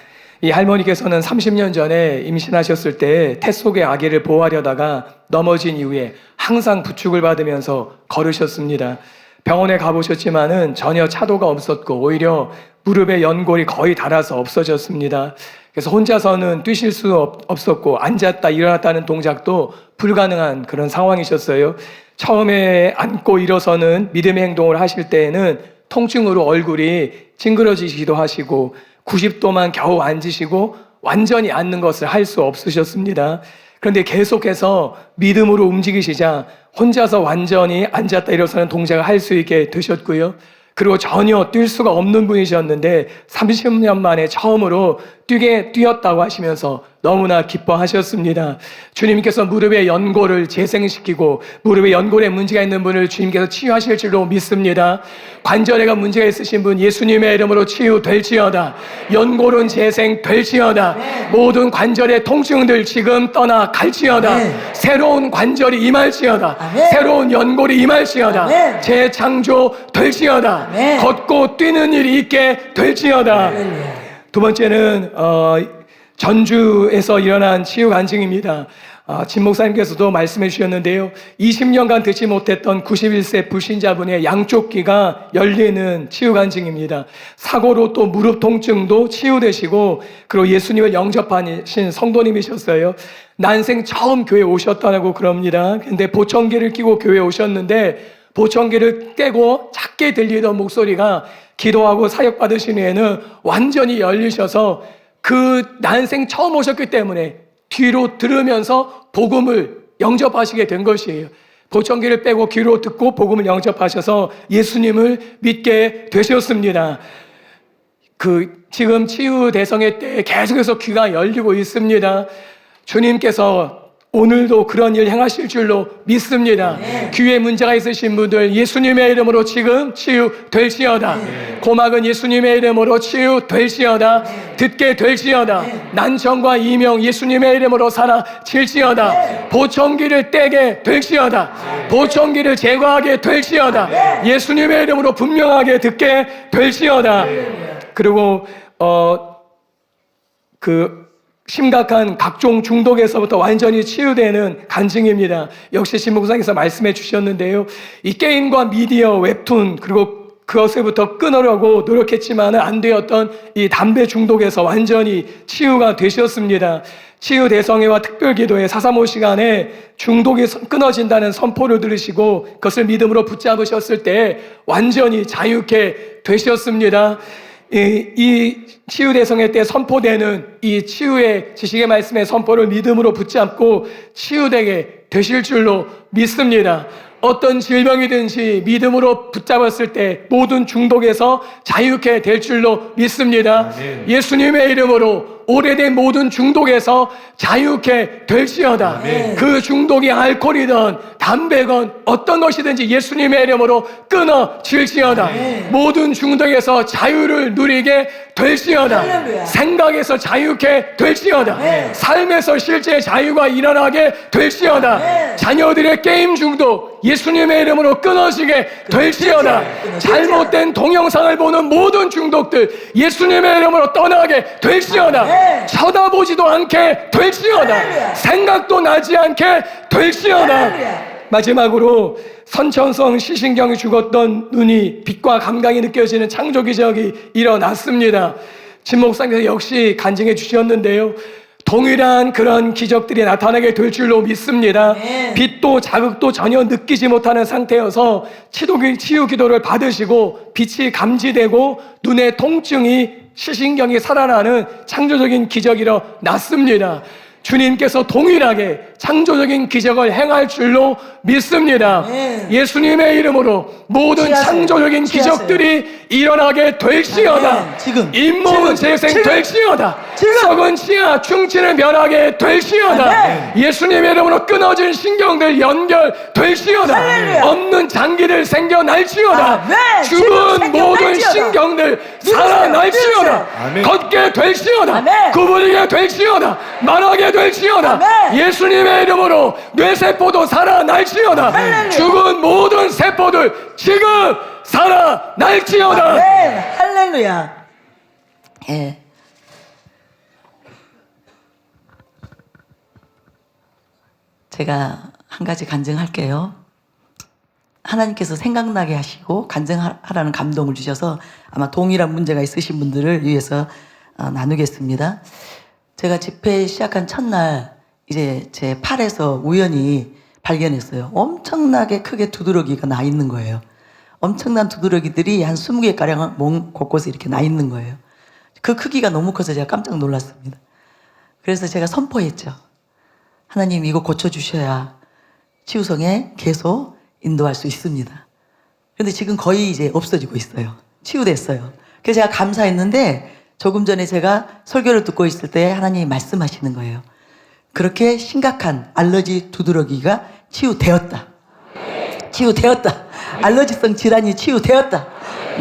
이 할머니께서는 30년 전에 임신하셨을 때 태 속의 아기를 보호하려다가 넘어진 이후에 항상 부축을 받으면서 걸으셨습니다. 병원에 가보셨지만은 전혀 차도가 없었고 오히려 무릎에 연골이 거의 닳아서 없어졌습니다. 그래서 혼자서는 뛰실 수 없었고 앉았다 일어났다는 동작도 불가능한 그런 상황이셨어요. 처음에 앉고 일어서는 믿음의 행동을 하실 때에는 통증으로 얼굴이 찡그러지기도 하시고 90도만 겨우 앉으시고 완전히 앉는 것을 할 수 없으셨습니다. 그런데 계속해서 믿음으로 움직이시자 혼자서 완전히 앉았다 일어서는 동작을 할 수 있게 되셨고요. 그리고 전혀 뛸 수가 없는 분이셨는데 30년 만에 처음으로 뛰었다고 하시면서 너무나 기뻐하셨습니다. 주님께서 무릎의 연골을 재생시키고 무릎의 연골에 문제가 있는 분을 주님께서 치유하실 줄로 믿습니다. 관절에가 문제가 있으신 분 예수님의 이름으로 치유될지어다. 연골은 재생될지어다. 모든 관절의 통증들 지금 떠나갈지어다. 새로운 관절이 임할지어다. 새로운 연골이 임할지어다. 재창조될지어다. 걷고 뛰는 일이 있게 될지어다. 두 번째는 전주에서 일어난 치유 간증입니다. 진 목사님께서도 말씀해 주셨는데요. 20년간 듣지 못했던 91세 불신자분의 양쪽 귀가 열리는 치유 간증입니다. 사고로 또 무릎 통증도 치유되시고 그리고 예수님을 영접하신 성도님이셨어요. 난생 처음 교회 오셨다고 그럽니다. 근데 보청기를 끼고 교회 오셨는데 보청기를 떼고 작게 들리던 목소리가 기도하고 사역 받으신 후에는 완전히 열리셔서 그 난생 처음 오셨기 때문에 뒤로 들으면서 복음을 영접하시게 된 것이에요. 보청기를 빼고 귀로 듣고 복음을 영접하셔서 예수님을 믿게 되셨습니다. 지금 치유 대성회 때 계속해서 귀가 열리고 있습니다. 주님께서 오늘도 그런 일 행하실 줄로 믿습니다. 귀에 문제가 있으신 분들 예수님의 이름으로 지금 치유될지어다. 고막은 예수님의 이름으로 치유될지어다. 듣게 될지어다. 난청과 이명 예수님의 이름으로 사라질지어다. 보청기를 떼게 될지어다. 보청기를 제거하게 될지어다. 예수님의 이름으로 분명하게 듣게 될지어다. 그리고 심각한 각종 중독에서부터 완전히 치유되는 간증입니다. 역시 신목사님께서 말씀해 주셨는데요. 이 게임과 미디어, 웹툰 그리고 그것에부터 끊으려고 노력했지만 안 되었던 이 담배 중독에서 완전히 치유가 되셨습니다. 치유 대성회와 특별기도회 435 시간에 중독이 끊어진다는 선포를 들으시고 그것을 믿음으로 붙잡으셨을 때 완전히 자유케 되셨습니다. 이 치유 대성회 때 선포되는 이 치유의 지식의 말씀의 선포를 믿음으로 붙잡고 치유되게 되실 줄로 믿습니다. 어떤 질병이든지 믿음으로 붙잡았을 때 모든 중독에서 자유케 될 줄로 믿습니다. 예수님의 이름으로 오래된 모든 중독에서 자유케 될지어다. 그 중독이 알코올이든 담배건 어떤 것이든지 예수님의 이름으로 끊어질지어다. 모든 중독에서 자유를 누리게 될지어다. 할렐루야. 생각에서 자유케 될지어다. 삶에서 실제 자유가 일어나게 될지어다. 자녀들의 게임 중독 예수님의 이름으로 끊어지게 될지어다. 잘못된 동영상을 보는 모든 중독들 예수님의 이름으로 떠나게 될지어다. 쳐다보지도 않게 될지어다. 생각도 나지 않게 될지어다. 마지막으로 선천성 시신경이 죽었던 눈이 빛과 감각이 느껴지는 창조 기적이 일어났습니다. 진 목사님께서 역시 간증해 주셨는데요. 동일한 그런 기적들이 나타나게 될 줄로 믿습니다. 빛도 자극도 전혀 느끼지 못하는 상태여서 치유 기도를 받으시고 빛이 감지되고 눈의 통증이 시신경이 살아나는 창조적인 기적이 일어났습니다. 주님께서 동일하게 창조적인 기적을 행할 줄로 믿습니다. 예수님의 이름으로 모든 창조적인 기적들이 일어나게 될지어다. 지금 잇몸은 재생될지어다. 지금 썩은 치아 충치는 변하게 될지어다. 예수님의 이름으로 끊어진 신경들 연결될지어다. 할렐루야. 없는 장기들 생겨날지어다. 지금 죽은 모든 생겨날지어다. 신경들 믿으세요. 살아날지어다. 아멘. 걷게 될지어다. 아멘. 구부리게 될지어다. 말하게 될지어다. 아멘. 예수님의 이름으로 뇌세포도 살아날지어다. 할렐루야. 죽은 모든 세포들 지금 살아날지어다. 아멘. 할렐루야. 예. 제가 한 가지 간증할게요. 하나님께서 생각나게 하시고 간증하라는 감동을 주셔서 아마 동일한 문제가 있으신 분들을 위해서 나누겠습니다. 제가 집회 시작한 첫날 이제 제 팔에서 우연히 발견했어요. 엄청나게 크게 두드러기가 나 있는 거예요. 엄청난 두드러기들이 한 20개가량 몸 곳곳에 이렇게 나 있는 거예요. 그 크기가 너무 커서 제가 깜짝 놀랐습니다. 그래서 제가 선포했죠. 하나님, 이거 고쳐주셔야 치유성에 계속 인도할 수 있습니다. 그런데 지금 거의 이제 없어지고 있어요. 치유됐어요. 그래서 제가 감사했는데 조금 전에 제가 설교를 듣고 있을 때 하나님이 말씀하시는 거예요. 그렇게 심각한 알러지 두드러기가 치유되었다. 치유되었다. 알러지성 질환이 치유되었다.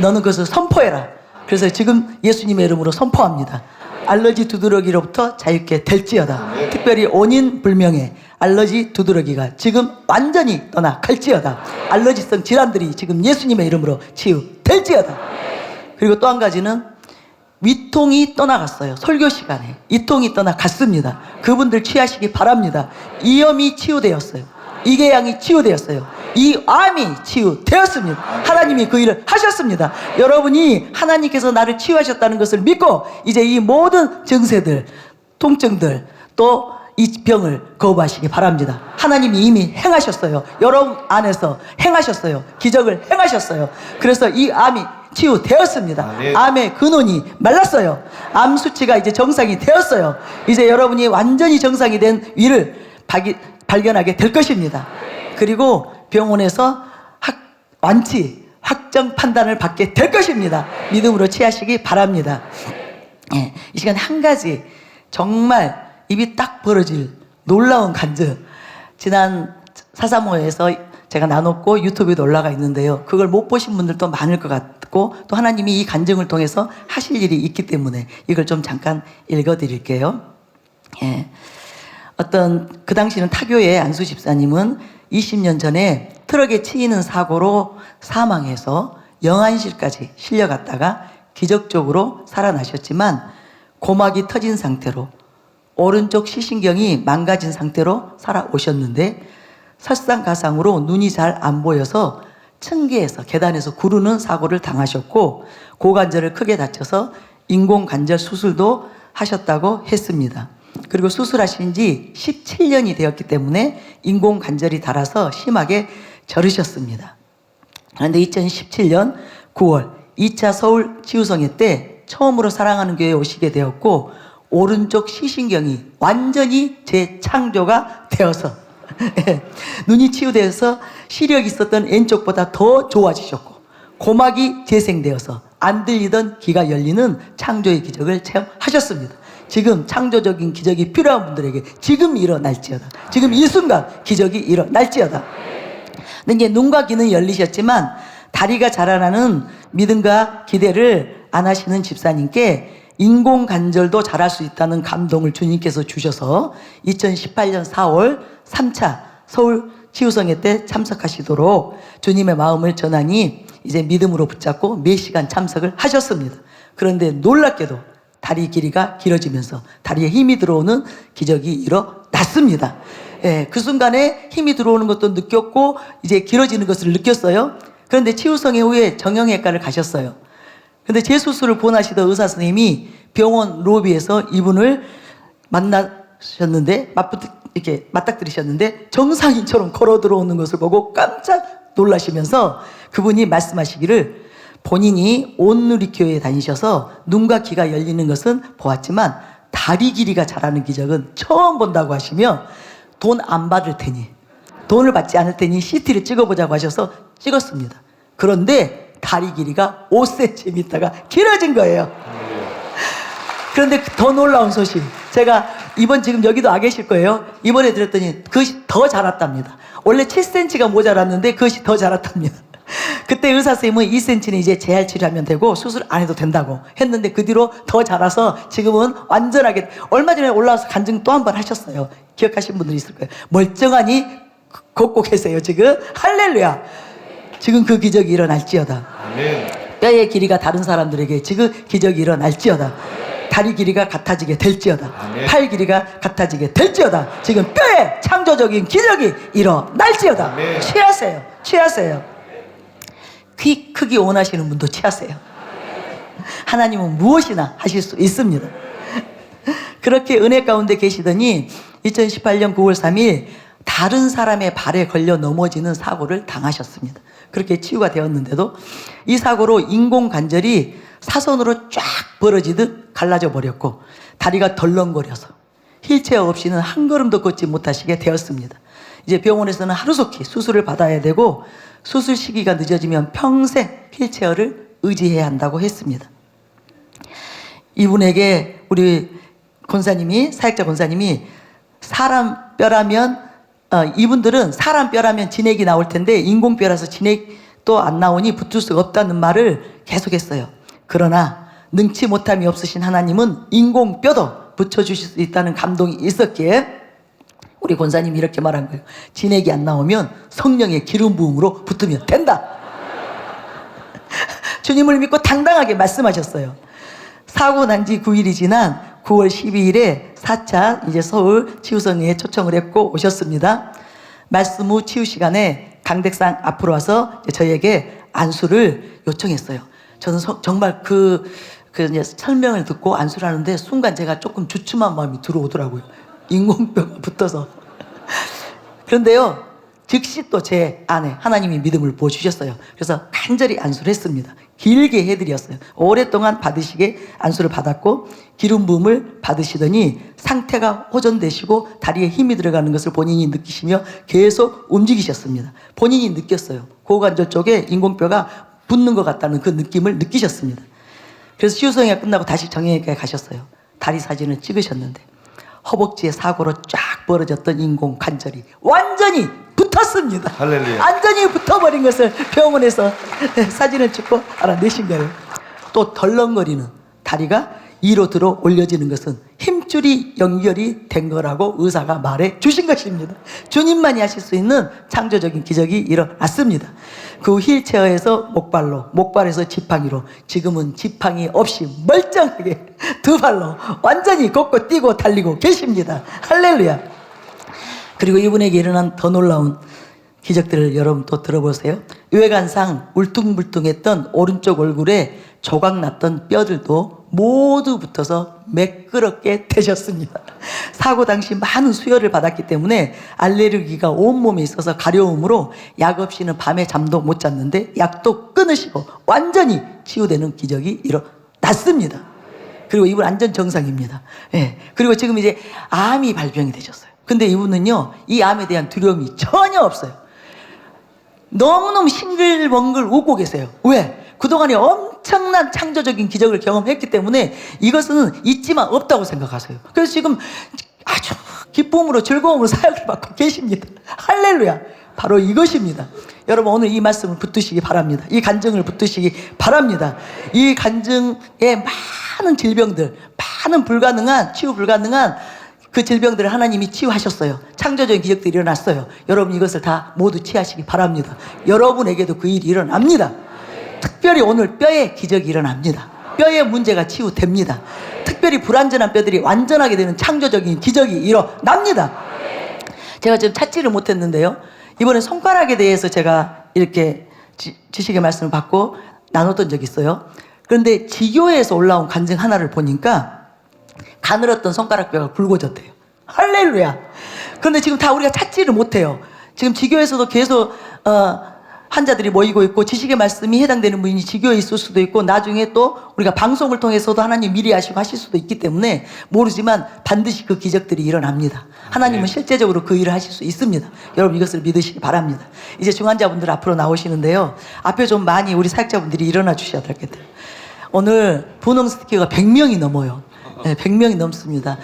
너는 그것을 선포해라. 그래서 지금 예수님의 이름으로 선포합니다. 알러지 두드러기로부터 자유케 될지어다. 특별히 원인 불명의 알러지 두드러기가 지금 완전히 떠나 갈지어다. 알러지성 질환들이 지금 예수님의 이름으로 치유될지어다. 그리고 또 한 가지는 위통이 떠나갔어요. 설교 시간에 위통이 떠나갔습니다. 그분들 취하시기 바랍니다. 이염이 치유되었어요. 이계양이 치유되었어요. 이 암이 치유되었습니다. 하나님이 그 일을 하셨습니다. 여러분이 하나님께서 나를 치유하셨다는 것을 믿고 이제 이 모든 증세들, 통증들, 또 이 병을 거부하시기 바랍니다. 하나님이 이미 행하셨어요. 여러분 안에서 행하셨어요. 기적을 행하셨어요. 그래서 이 암이 치유되었습니다. 암의 근원이 말랐어요. 암 수치가 이제 정상이 되었어요. 이제 여러분이 완전히 정상이 된 위를 발견하게 될 것입니다. 그리고 병원에서 완치, 확정 판단을 받게 될 것입니다. 믿음으로 취하시기 바랍니다. 예, 이 시간 한 가지 정말 입이 딱 벌어질 놀라운 간증, 지난 435에서 제가 나눴고 유튜브에도 올라가 있는데요. 그걸 못 보신 분들도 많을 것 같고 또 하나님이 이 간증을 통해서 하실 일이 있기 때문에 이걸 좀 잠깐 읽어드릴게요. 예. 그 당시는 타교의 안수 집사님은 20년 전에 트럭에 치이는 사고로 사망해서 영안실까지 실려갔다가 기적적으로 살아나셨지만 고막이 터진 상태로 오른쪽 시신경이 망가진 상태로 살아오셨는데 설상가상으로 눈이 잘 안 보여서 층계에서 계단에서 구르는 사고를 당하셨고 고관절을 크게 다쳐서 인공관절 수술도 하셨다고 했습니다. 그리고 수술하신 지 17년이 되었기 때문에 인공관절이 닳아서 심하게 저르셨습니다. 그런데 2017년 9월 2차 서울 치유성회 때 처음으로 사랑하는 교회에 오시게 되었고 오른쪽 시신경이 완전히 재창조가 되어서 눈이 치유되어서 시력이 있었던 왼쪽보다 더 좋아지셨고 고막이 재생되어서 안 들리던 귀가 열리는 창조의 기적을 체험하셨습니다. 지금 창조적인 기적이 필요한 분들에게 지금 일어날지어다. 지금 이 순간 기적이 일어날지어다. 근데 이제 눈과 귀는 열리셨지만 다리가 자라나는 믿음과 기대를 안 하시는 집사님께 인공관절도 잘할 수 있다는 감동을 주님께서 주셔서 2018년 4월 3차 서울 치유성회 때 참석하시도록 주님의 마음을 전하니 이제 믿음으로 붙잡고 몇 시간 참석을 하셨습니다. 그런데 놀랍게도 다리 길이가 길어지면서 다리에 힘이 들어오는 기적이 일어났습니다. 예, 그 순간에 힘이 들어오는 것도 느꼈고 이제 길어지는 것을 느꼈어요. 그런데 치유성회 후에 정형외과를 가셨어요. 근데 재수술을 권하시던 의사 선생님이 병원 로비에서 이분을 만나셨는데 이렇게 맞닥뜨리셨는데 정상인처럼 걸어 들어오는 것을 보고 깜짝 놀라시면서 그분이 말씀하시기를 본인이 온누리교회에 다니셔서 눈과 귀가 열리는 것은 보았지만 다리 길이가 자라는 기적은 처음 본다고 하시며 돈 안 받을 테니 돈을 받지 않을 테니 CT를 찍어보자고 하셔서 찍었습니다. 그런데 다리 길이가 5cm가 길어진 거예요. 그런데 더 놀라운 소식, 제가 이번 지금 여기도 와 계실 거예요. 이번에 들었더니 그것이 더 자랐답니다. 원래 7cm가 모자랐는데 그것이 더 자랐답니다. 그때 의사 선생님은 2cm는 이제 재활 치료하면 되고 수술 안 해도 된다고 했는데 그 뒤로 더 자라서 지금은 완전하게, 얼마 전에 올라와서 간증 또 한 번 하셨어요. 기억하시는 분들이 있을 거예요. 멀쩡하니 걷고 계세요 지금. 할렐루야. 지금 그 기적이 일어날지어다. 아멘. 뼈의 길이가 다른 사람들에게 지금 기적이 일어날지어다. 다리 길이가 같아지게 될지어다. 아멘. 팔 길이가 같아지게 될지어다. 지금 뼈에 창조적인 기적이 일어날지어다. 아멘. 취하세요. 취하세요. 귀 크기 원하시는 분도 취하세요. 하나님은 무엇이나 하실 수 있습니다. 그렇게 은혜 가운데 계시더니 2018년 9월 3일 다른 사람의 발에 걸려 넘어지는 사고를 당하셨습니다. 그렇게 치유가 되었는데도 이 사고로 인공관절이 사선으로 쫙 벌어지듯 갈라져 버렸고 다리가 덜렁거려서 휠체어 없이는 한 걸음도 걷지 못하시게 되었습니다. 이제 병원에서는 하루속히 수술을 받아야 되고 수술 시기가 늦어지면 평생 휠체어를 의지해야 한다고 했습니다. 이분에게 우리 권사님이, 사역자 권사님이 사람 뼈라면 이분들은 사람 뼈라면 진액이 나올 텐데 인공뼈라서 진액도 안 나오니 붙을 수가 없다는 말을 계속했어요. 그러나 능치 못함이 없으신 하나님은 인공뼈도 붙여주실 수 있다는 감동이 있었기에 우리 권사님이 이렇게 말한 거예요. 진액이 안 나오면 성령의 기름 부음으로 붙으면 된다. 주님을 믿고 당당하게 말씀하셨어요. 사고 난 지 9일이 지난 9월 12일에 4차 이제 서울 치유성회에 초청을 했고 오셨습니다. 말씀 후 치유 시간에 강백상 앞으로 와서 저희에게 안수를 요청했어요. 저는 정말 그 이제 설명을 듣고 안수를 하는데 순간 제가 조금 주춤한 마음이 들어오더라고요. 인공뼈가 붙어서. 그런데요, 즉시 또 제 안에 하나님이 믿음을 부어주셨어요. 그래서 간절히 안수를 했습니다. 길게 해드렸어요. 오랫동안 받으시게 안수를 받았고 기름 부음을 받으시더니 상태가 호전되시고 다리에 힘이 들어가는 것을 본인이 느끼시며 계속 움직이셨습니다. 본인이 느꼈어요. 고관절 쪽에 인공뼈가 붙는 것 같다는 그 느낌을 느끼셨습니다. 그래서 치유성회가 끝나고 다시 정형외과에 가셨어요. 다리 사진을 찍으셨는데 허벅지에 사고로 쫙 벌어졌던 인공관절이 완전히 붙었습니다. 할렐루야. 완전히 붙어버린 것을 병원에서 사진을 찍고 알아내신 거예요. 또 덜렁거리는 다리가 위로 들어 올려지는 것은 힘줄이 연결이 된 거라고 의사가 말해 주신 것입니다. 주님만이 하실 수 있는 창조적인 기적이 일어났습니다. 그 휠체어에서 목발로, 목발에서 지팡이로, 지금은 지팡이 없이 멀쩡하게 두 발로 완전히 걷고 뛰고 달리고 계십니다. 할렐루야. 그리고 이분에게 일어난 더 놀라운 기적들을 여러분 또 들어보세요. 유해관상 울퉁불퉁했던 오른쪽 얼굴에 조각났던 뼈들도 모두 붙어서 매끄럽게 되셨습니다. 사고 당시 많은 수혈을 받았기 때문에 알레르기가 온몸에 있어서 가려움으로 약 없이는 밤에 잠도 못 잤는데 약도 끊으시고 완전히 치유되는 기적이 일어났습니다. 그리고 이분 완전 정상입니다. 예. 그리고 지금 이제 암이 발병이 되셨어요. 근데 이분은요, 이 암에 대한 두려움이 전혀 없어요. 너무너무 싱글벙글 웃고 계세요. 왜? 그동안에 엄청난 창조적인 기적을 경험했기 때문에 이것은 있지만 없다고 생각하세요. 그래서 지금 아주 기쁨으로 즐거움으로 사역을 받고 계십니다. 할렐루야. 바로 이것입니다. 여러분 오늘 이 말씀을 붙드시기 바랍니다. 이 간증을 붙드시기 바랍니다. 이 간증에 많은 질병들, 많은 불가능한, 치유 불가능한 그 질병들을 하나님이 치유하셨어요. 창조적인 기적들이 일어났어요. 여러분 이것을 다 모두 취하시기 바랍니다. 여러분에게도 그 일이 일어납니다. 특별히 오늘 뼈에 기적이 일어납니다. 뼈의 문제가 치유됩니다. 특별히 불완전한 뼈들이 완전하게 되는 창조적인 기적이 일어납니다. 제가 지금 찾지를 못했는데요. 이번에 손가락에 대해서 제가 이렇게 지식의 말씀을 받고 나눴던 적이 있어요. 그런데 지교에서 올라온 간증 하나를 보니까 가늘었던 손가락뼈가 굵어졌대요. 할렐루야. 그런데 지금 다 우리가 찾지를 못해요. 지금 지교에서도 계속 환자들이 모이고 있고 지식의 말씀이 해당되는 분이 지교에 있을 수도 있고 나중에 또 우리가 방송을 통해서도 하나님 미리 하시고 하실 수도 있기 때문에 모르지만 반드시 그 기적들이 일어납니다. 하나님은 실제적으로 그 일을 하실 수 있습니다. 여러분 이것을 믿으시기 바랍니다. 이제 중환자분들 앞으로 나오시는데요. 앞에 좀 많이 우리 사역자분들이 일어나 주셔야 되겠다. 오늘 분홍 스티커가 100명이 넘어요. 네, 100명이 넘습니다.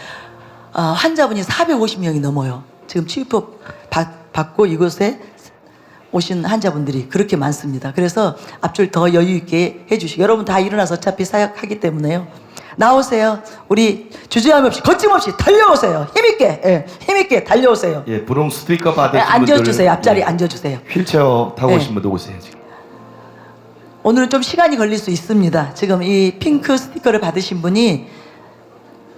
환자분이 450명이 넘어요. 지금 치유법 받고 이곳에 오신 환자분들이 그렇게 많습니다. 그래서 앞줄 더 여유 있게 해주시고 여러분 다 일어나서 어차피 사역하기 때문에요. 나오세요. 우리 주저함 없이 거침없이 달려오세요. 힘있게, 예, 힘있게 달려오세요. 예, 분홍 스티커 받으신 네, 앉아주세요. 분들, 앞자리 예, 앉아주세요. 휠체어 타고 네. 오신 분들 오세요. 지금. 오늘은 좀 시간이 걸릴 수 있습니다. 지금 이 핑크 스티커를 받으신 분이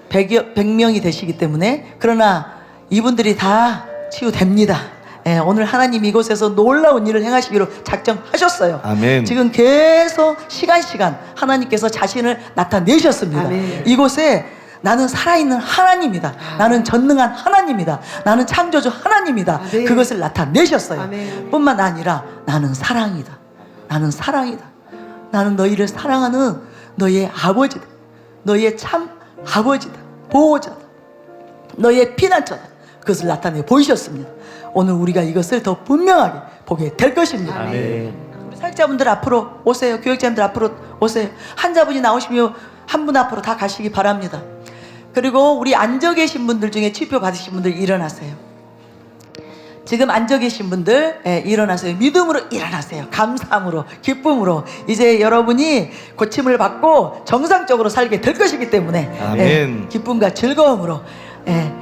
100명이 되시기 때문에 그러나 이분들이 다 치유됩니다. 예, 오늘 하나님 이곳에서 놀라운 일을 행하시기로 작정하셨어요. 아멘. 지금 계속 시간 하나님께서 자신을 나타내셨습니다. 아멘. 이곳에 나는 살아있는 하나님이다. 나는 전능한 하나님이다. 나는 창조주 하나님이다. 아멘. 그것을 나타내셨어요. 아멘. 뿐만 아니라 나는 사랑이다. 나는 사랑이다. 나는 너희를 사랑하는 너희의 아버지다. 너희의 참 아버지다. 보호자다. 너희의 피난처다. 그것을 나타내 보이셨습니다. 오늘 우리가 이것을 더 분명하게 보게 될 것입니다. 아멘. 우리 사역자분들 앞으로 오세요. 교육자님들 앞으로 오세요. 환자분이 나오시면 한 분 앞으로 다 가시기 바랍니다. 그리고 우리 앉아 계신 분들 중에 치료 받으신 분들 일어나세요. 지금 앉아 계신 분들 일어나세요. 믿음으로 일어나세요. 감사함으로, 기쁨으로. 이제 여러분이 고침을 받고 정상적으로 살게 될 것이기 때문에 아멘. 기쁨과 즐거움으로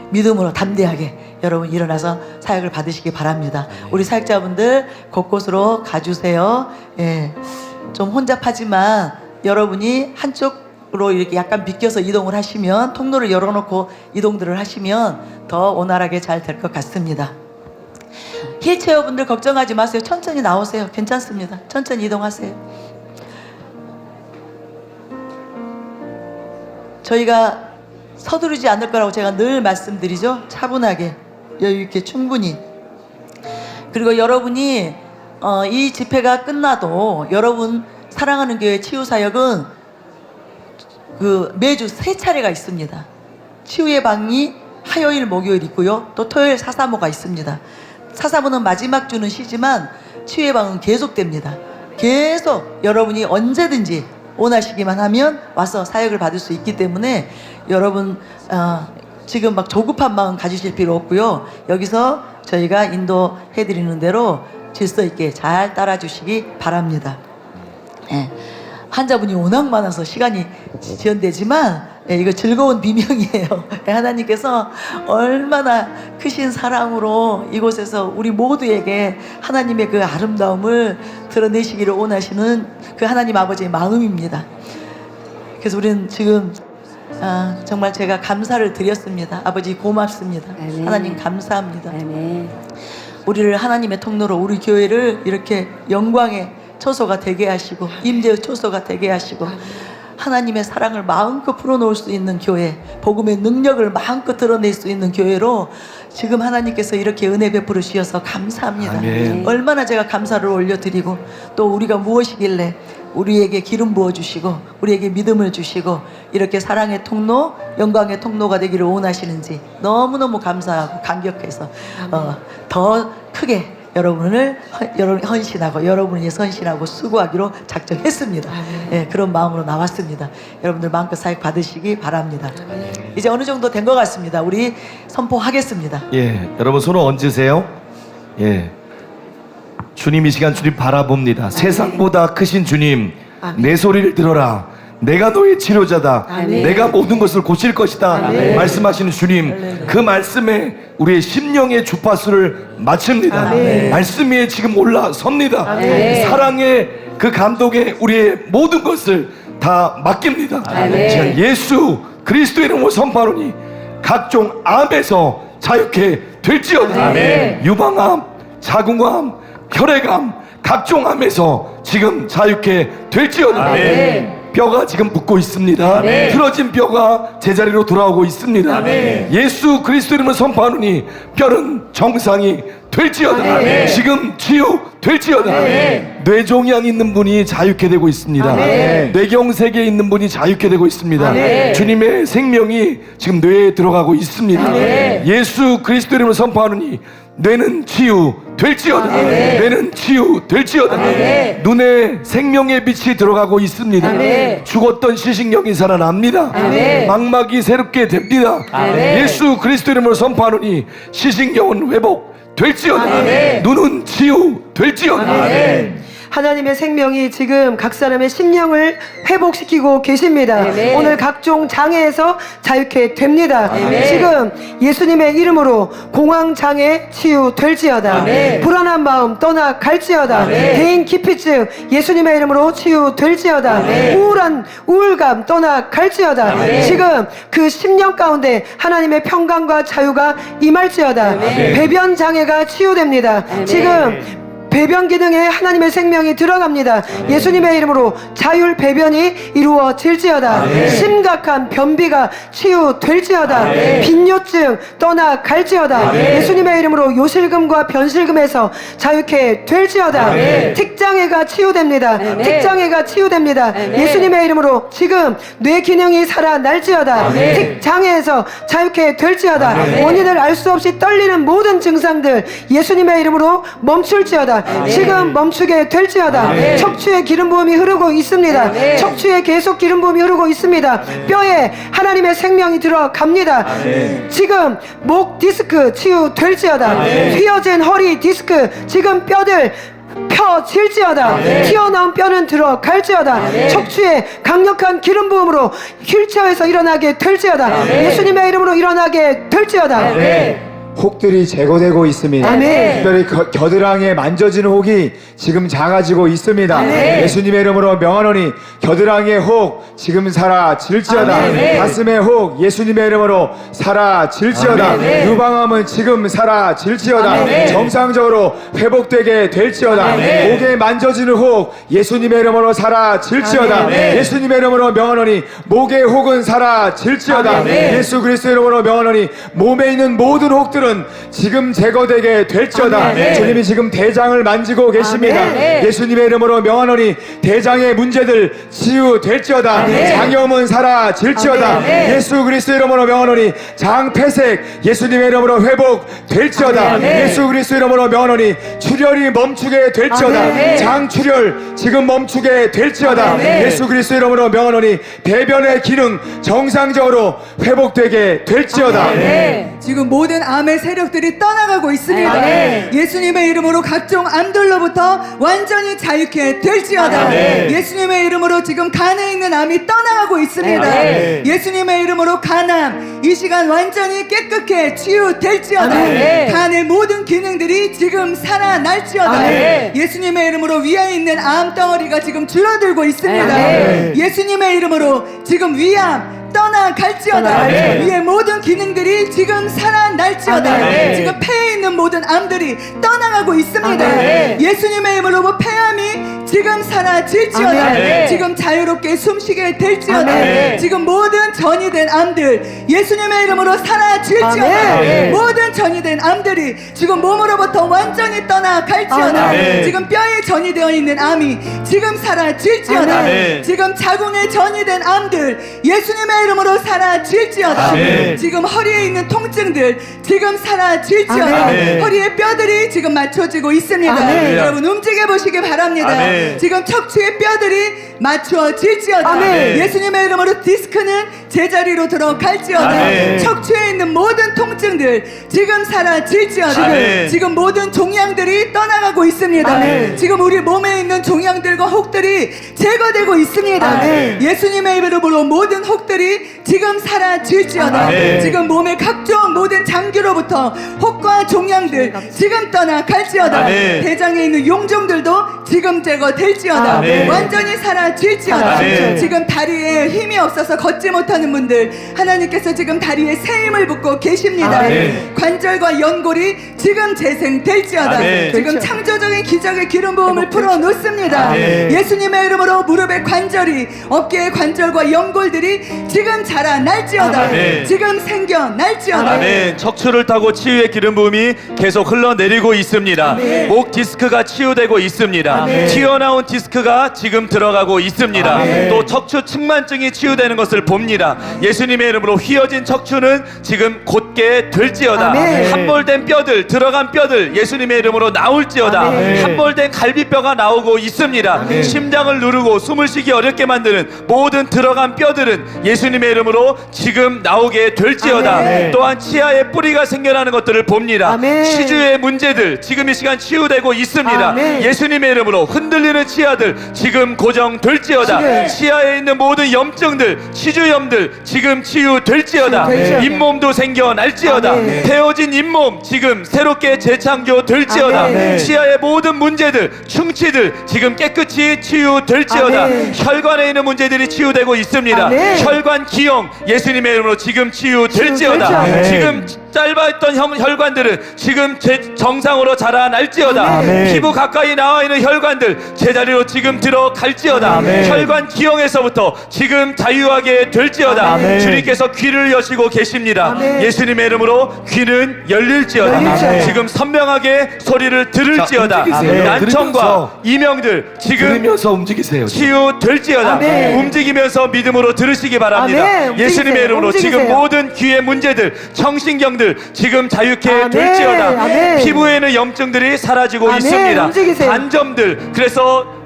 믿음으로 담대하게 여러분 일어나서 사역을 받으시기 바랍니다. 우리 사역자분들 곳곳으로 가주세요. 좀 혼잡하지만 여러분이 한쪽으로 이렇게 약간 비껴서 이동을 하시면, 통로를 열어놓고 이동들을 하시면 더 원활하게 잘 될 것 같습니다. 휠체어 분들 걱정하지 마세요. 천천히 나오세요. 괜찮습니다. 천천히 이동하세요. 저희가 서두르지 않을 거라고 제가 늘 말씀드리죠. 차분하게, 여유 있게, 충분히. 그리고 여러분이 이 집회가 끝나도 여러분 사랑하는 교회 치유사역은 매주 3차례가 있습니다. 치유의 방이 화요일, 목요일 있고요. 또 토요일 사사모가 있습니다. 사사모는 마지막 주는 쉬지만 치유의 방은 계속됩니다. 계속 여러분이 언제든지 원하시기만 하면 와서 사역을 받을 수 있기 때문에 여러분 지금 막 조급한 마음 가지실 필요 없고요. 여기서 저희가 인도해드리는 대로 질서 있게 잘 따라주시기 바랍니다. 환자분이 워낙 많아서 시간이 지연되지만 이거 즐거운 비명이에요. 하나님께서 얼마나 크신 사랑으로 이곳에서 우리 모두에게 하나님의 그 아름다움을 드러내시기를 원하시는 그 하나님 아버지의 마음입니다. 그래서 우리는 지금 정말 제가 감사를 드렸습니다. 아버지 고맙습니다. 아멘. 하나님 감사합니다. 아멘. 우리를 하나님의 통로로, 우리 교회를 이렇게 영광의 초소가 되게 하시고 임재의 초소가 되게 하시고 하나님의 사랑을 마음껏 풀어놓을 수 있는 교회, 복음의 능력을 마음껏 드러낼 수 있는 교회로 지금 하나님께서 이렇게 은혜 베풀어 주셔서 감사합니다. 아멘. 얼마나 제가 감사를 올려드리고 또 우리가 무엇이길래 우리에게 기름 부어주시고 우리에게 믿음을 주시고 이렇게 사랑의 통로, 영광의 통로가 되기를 원하시는지 너무너무 감사하고 감격해서 더 크게 여러분을 헌신하고 여러분을 위해서 헌신하고 수고하기로 작정했습니다. 그런 마음으로 나왔습니다. 여러분들 마음껏 사역 받으시기 바랍니다. 이제 어느 정도 된 것 같습니다. 우리 선포하겠습니다. 여러분 손을 얹으세요. 주님, 이 시간 주님 바라봅니다. 세상보다 크신 주님, 내 소리를 들어라. 내가 너의 치료자다. 아멘. 내가 모든 것을 고칠 것이다. 아멘. 말씀하시는 주님, 그 말씀에 우리의 심령의 주파수를 맞춥니다. 아멘. 말씀 위에 지금 올라섭니다. 아멘. 사랑의 그 감독에 우리의 모든 것을 다 맡깁니다. 아멘. 지금 예수 그리스도의 이름으로 선포하노니 각종 암에서 자유케 될지어다. 아멘. 유방암, 자궁암, 혈액암, 각종 암에서 지금 자유케 될지어다. 아멘. 뼈가 지금 붙고 있습니다. 아멘. 틀어진 뼈가 제자리로 돌아오고 있습니다. 아멘. 예수 그리스도 이름을 선포하노니 뼈는 정상이 될지어다. 아멘. 지금 치유될지어다. 아멘. 뇌종양 있는 분이 자유케 되고 있습니다. 아멘. 뇌경색에 있는 분이 자유케 되고 있습니다. 아멘. 주님의 생명이 지금 뇌에 들어가고 있습니다. 아멘. 예수 그리스도 이름을 선포하노니 뇌는 치유될지어다. 아멘. 뇌는 치유될지어다. 아멘. 눈에 생명의 빛이 들어가고 있습니다. 아멘. 죽었던 시신경이 살아납니다. 아멘. 망막이 새롭게 됩니다. 아멘. 예수 그리스도 이름으로 선포하노니 시신경은 회복될지어다. 아멘. 눈은 치유될지어다. 아멘. 하나님의 생명이 지금 각 사람의 심령을 회복시키고 계십니다. 아멘. 오늘 각종 장애에서 자유케 됩니다. 아멘. 지금 예수님의 이름으로 공황장애 치유될지어다. 아멘. 불안한 마음 떠나갈지어다. 아멘. 대인 기피증 예수님의 이름으로 치유될지어다. 아멘. 우울감 떠나갈지어다. 아멘. 지금 그 심령 가운데 하나님의 평강과 자유가 임할지어다. 아멘. 배변 장애가 치유됩니다. 아멘. 지금 배변 기능에 하나님의 생명이 들어갑니다. 예수님의 이름으로 자율 배변이 이루어질지어다. 심각한 변비가 치유될지어다. 빈뇨증 떠나갈지어다. 예수님의 이름으로 요실금과 변실금에서 자유케 될지어다. 특장애가 치유됩니다. 특장애가 치유됩니다. 예수님의 이름으로 지금 뇌 기능이 살아날지어다. 특장애에서 자유케 될지어다. 원인을 알 수 없이 떨리는 모든 증상들 예수님의 이름으로 멈출지어다. 지금 멈추게 될지어다. 척추에 기름 부음이 흐르고 있습니다. 척추에 계속 기름 부음이 흐르고 있습니다. 뼈에 하나님의 생명이 들어갑니다. 지금 목 디스크 치유될지어다. 휘어진 허리 디스크 지금 뼈들 펴질지어다. 튀어나온 뼈는 들어갈지어다. 척추에 강력한 기름 부음으로 휠체어에서 일어나게 될지어다. 예수님의 이름으로 일어나게 될지어다. 혹들이 제거되고 있습니다. 아멘. 특별히 겨드랑이에 만져지는 혹이 지금 작아지고 있습니다. 아멘. 예수님의 이름으로 명하노니 겨드랑이의 혹 지금 사라질지어다. 아멘. 가슴의 혹 예수님의 이름으로 사라질지어다. 아멘. 유방암은 지금 사라질지어다. 아멘. 정상적으로 회복되게 될지어다. 아멘. 목에 만져지는 혹 예수님의 이름으로 사라질지어다. 아멘. 예수님의 이름으로 명하노니 목의 혹은 사라질지어다. 아멘. 예수 그리스도 이름으로 명하노니 몸에 있는 모든 혹들은 지금 제거되게 될지어다. 아멘. 주님이 지금 대장을 만지고 계십니다. 아멘. 예수님의 이름으로 명하노니 대장의 문제들 치유될지어다. 아멘. 장염은 사라질지어다. 아멘. 예수 그리스도 이름으로 명하노니 장폐색 예수님의 이름으로 회복될지어다. 아멘. 예수 그리스도 이름으로 명하노니 출혈이 멈추게 될지어다. 아멘. 장출혈 지금 멈추게 될지어다. 아멘. 예수 그리스도 이름으로 명하노니 배변의 기능 정상적으로 회복되게 될지어다. 아멘. 지금 모든 암의 세력들이 떠나가고 있습니다. 아멘. 예수님의 이름으로 각종 암들로부터 완전히 자유케 될지어다. 아멘. 예수님의 이름으로 지금 간에 있는 암이 떠나가고 있습니다. 아멘. 예수님의 이름으로 간암 이 시간 완전히 깨끗게 치유될지어다. 아멘. 간의 모든 기능들이 지금 살아날지어다. 아멘. 예수님의 이름으로 위에 있는 암 덩어리가 지금 줄어들고 있습니다. 아멘. 예수님의 이름으로 지금 위암 떠나갈지어다. 아멘. 위의 모든 기능들이 지금 살아날지어다. 아멘. 지금 폐에 있는 모든 암들이 떠나가고 있습니다. 아멘. 예수님의 이름으로 폐암이 지금 사라질지어다. 아멘. 지금 자유롭게 숨쉬게 될지어다. 아멘. 지금 모든 전이 된 암들 예수님의 이름으로 사라질지어다. 아멘. 모든 전이 된 암들이 지금 몸으로부터 완전히 떠나갈지어다. 아멘. 지금 뼈에 전이 되어 있는 암이 지금 사라질지어다. 아멘. 지금 자궁에 전이 된 암들 예수님의 이름으로 사라질지어다. 아멘. 지금 허리에 있는 통증들 지금 사라질지어다. 아멘. 허리의 뼈들이 지금 맞춰지고 있습니다. 아멘. 여러분 움직여 보시기 바랍니다. 아멘. 지금 척추의 뼈들이 맞춰질지어다. 아멘. 예수님의 이름으로 디스크는 제자리로 들어갈지어다. 아멘. 척추에 있는 모든 통증들 지금 사라질지어다. 아멘. 지금 모든 종양들이 떠나가고 있습니다. 아멘. 지금 우리 몸에 있는 종양들과 혹들이 제거되고 있습니다. 아멘. 예수님의 이름으로 모든 혹들이 지금 사라질지어다. 아멘. 지금 몸의 각종 모든 장기로부터 혹과 종양들 지금 떠나갈지어다. 아멘. 대장에 있는 용종들도 지금 제거될지어다. 아멘. 완전히 사라질지어다. 아멘. 지금 다리에 힘이 없어서 걷지 못하는 분들 하나님께서 지금 다리에 새 힘을 붓고 계십니다. 아멘. 관절과 연골이 지금 재생될지어다. 아멘. 지금 창조적인 기적의 기름 부음을 풀어 놓습니다. 아멘. 예수님의 이름으로 무릎의 관절이 어깨의 관절과 연골들이 지금 자라날지어다. 아멘. 지금 생겨날지어다. 아멘. 척추를 타고 치유의 기름 부음이 계속 흘러내리고 있습니다. 아멘. 목 디스크가 치유되고 있습니다. 아멘. 튀어나온 디스크가 지금 들어가고 있습니다. 아멘. 또 척추 측만증이 치유되는 것을 봅니다. 예수님의 이름으로 휘어진 척추는 지금 곧게 될지어다. 아멘. 함몰된 뼈들, 들어간 뼈들 예수님의 이름으로 나올지어다. 아멘. 함몰된 갈비뼈가 나오고 있습니다. 아멘. 심장을 누르고 숨을 쉬기 어렵게 만드는 모든 들어간 뼈들은 예수님의 이름으로 지금 나오게 될지어다. 아멘. 또한 치아에 뿌리가 생겨나는 것들을 봅니다. 아멘. 치주의 문제들 지금 이 시간 치유되고 있습니다. 아멘. 예수님의 이름으로 흔들리는 치아들 지금 고정될지어다. 지금. 치아에 있는 모든 염증들, 치주염들 지금 치유될지어다. 치유될지어다. 잇몸도 생겨날지어다. 아멘. 태워진 잇몸 지금 새롭게 재창조될지어다. 아멘. 치아의 모든 문제들, 충치들 지금 깨끗이 치유될지어다. 아멘. 혈관에 있는 문제들이 치유되고 있습니다. 아멘. 혈관 기형 예수님의 이름으로 지금 치유될지어다. 치유될지어다. 지금 짧아있던 혈관들은 지금 정상으로 자라날지어다. 아멘. 피부 가까이 나와 있는 혈관들 제자리로 지금 들어갈지어다. 아멘. 혈관 기형에서부터 지금 자유하게 될지어다. 아멘. 주님께서 귀를 여시고 계십니다. 아멘. 예수님의 이름으로 귀는 열릴지어다. 열릴지어다. 지금 선명하게 소리를 들을지어다. 자, 움직이세요. 난청과 들으면서. 이명들 지금 들으면서 움직이세요. 치유될지어다. 아멘. 움직이면서 믿음으로 들으시기 바랍니다. 아멘. 움직이세요. 예수님의 이름으로 지금 움직이세요. 모든 귀의 문제들, 청신경들 지금 자유케 아멘. 될지어다. 아멘. 피부에는 염증들이 사라지고 아멘. 있습니다. 움직이세요. 단점들, 그래서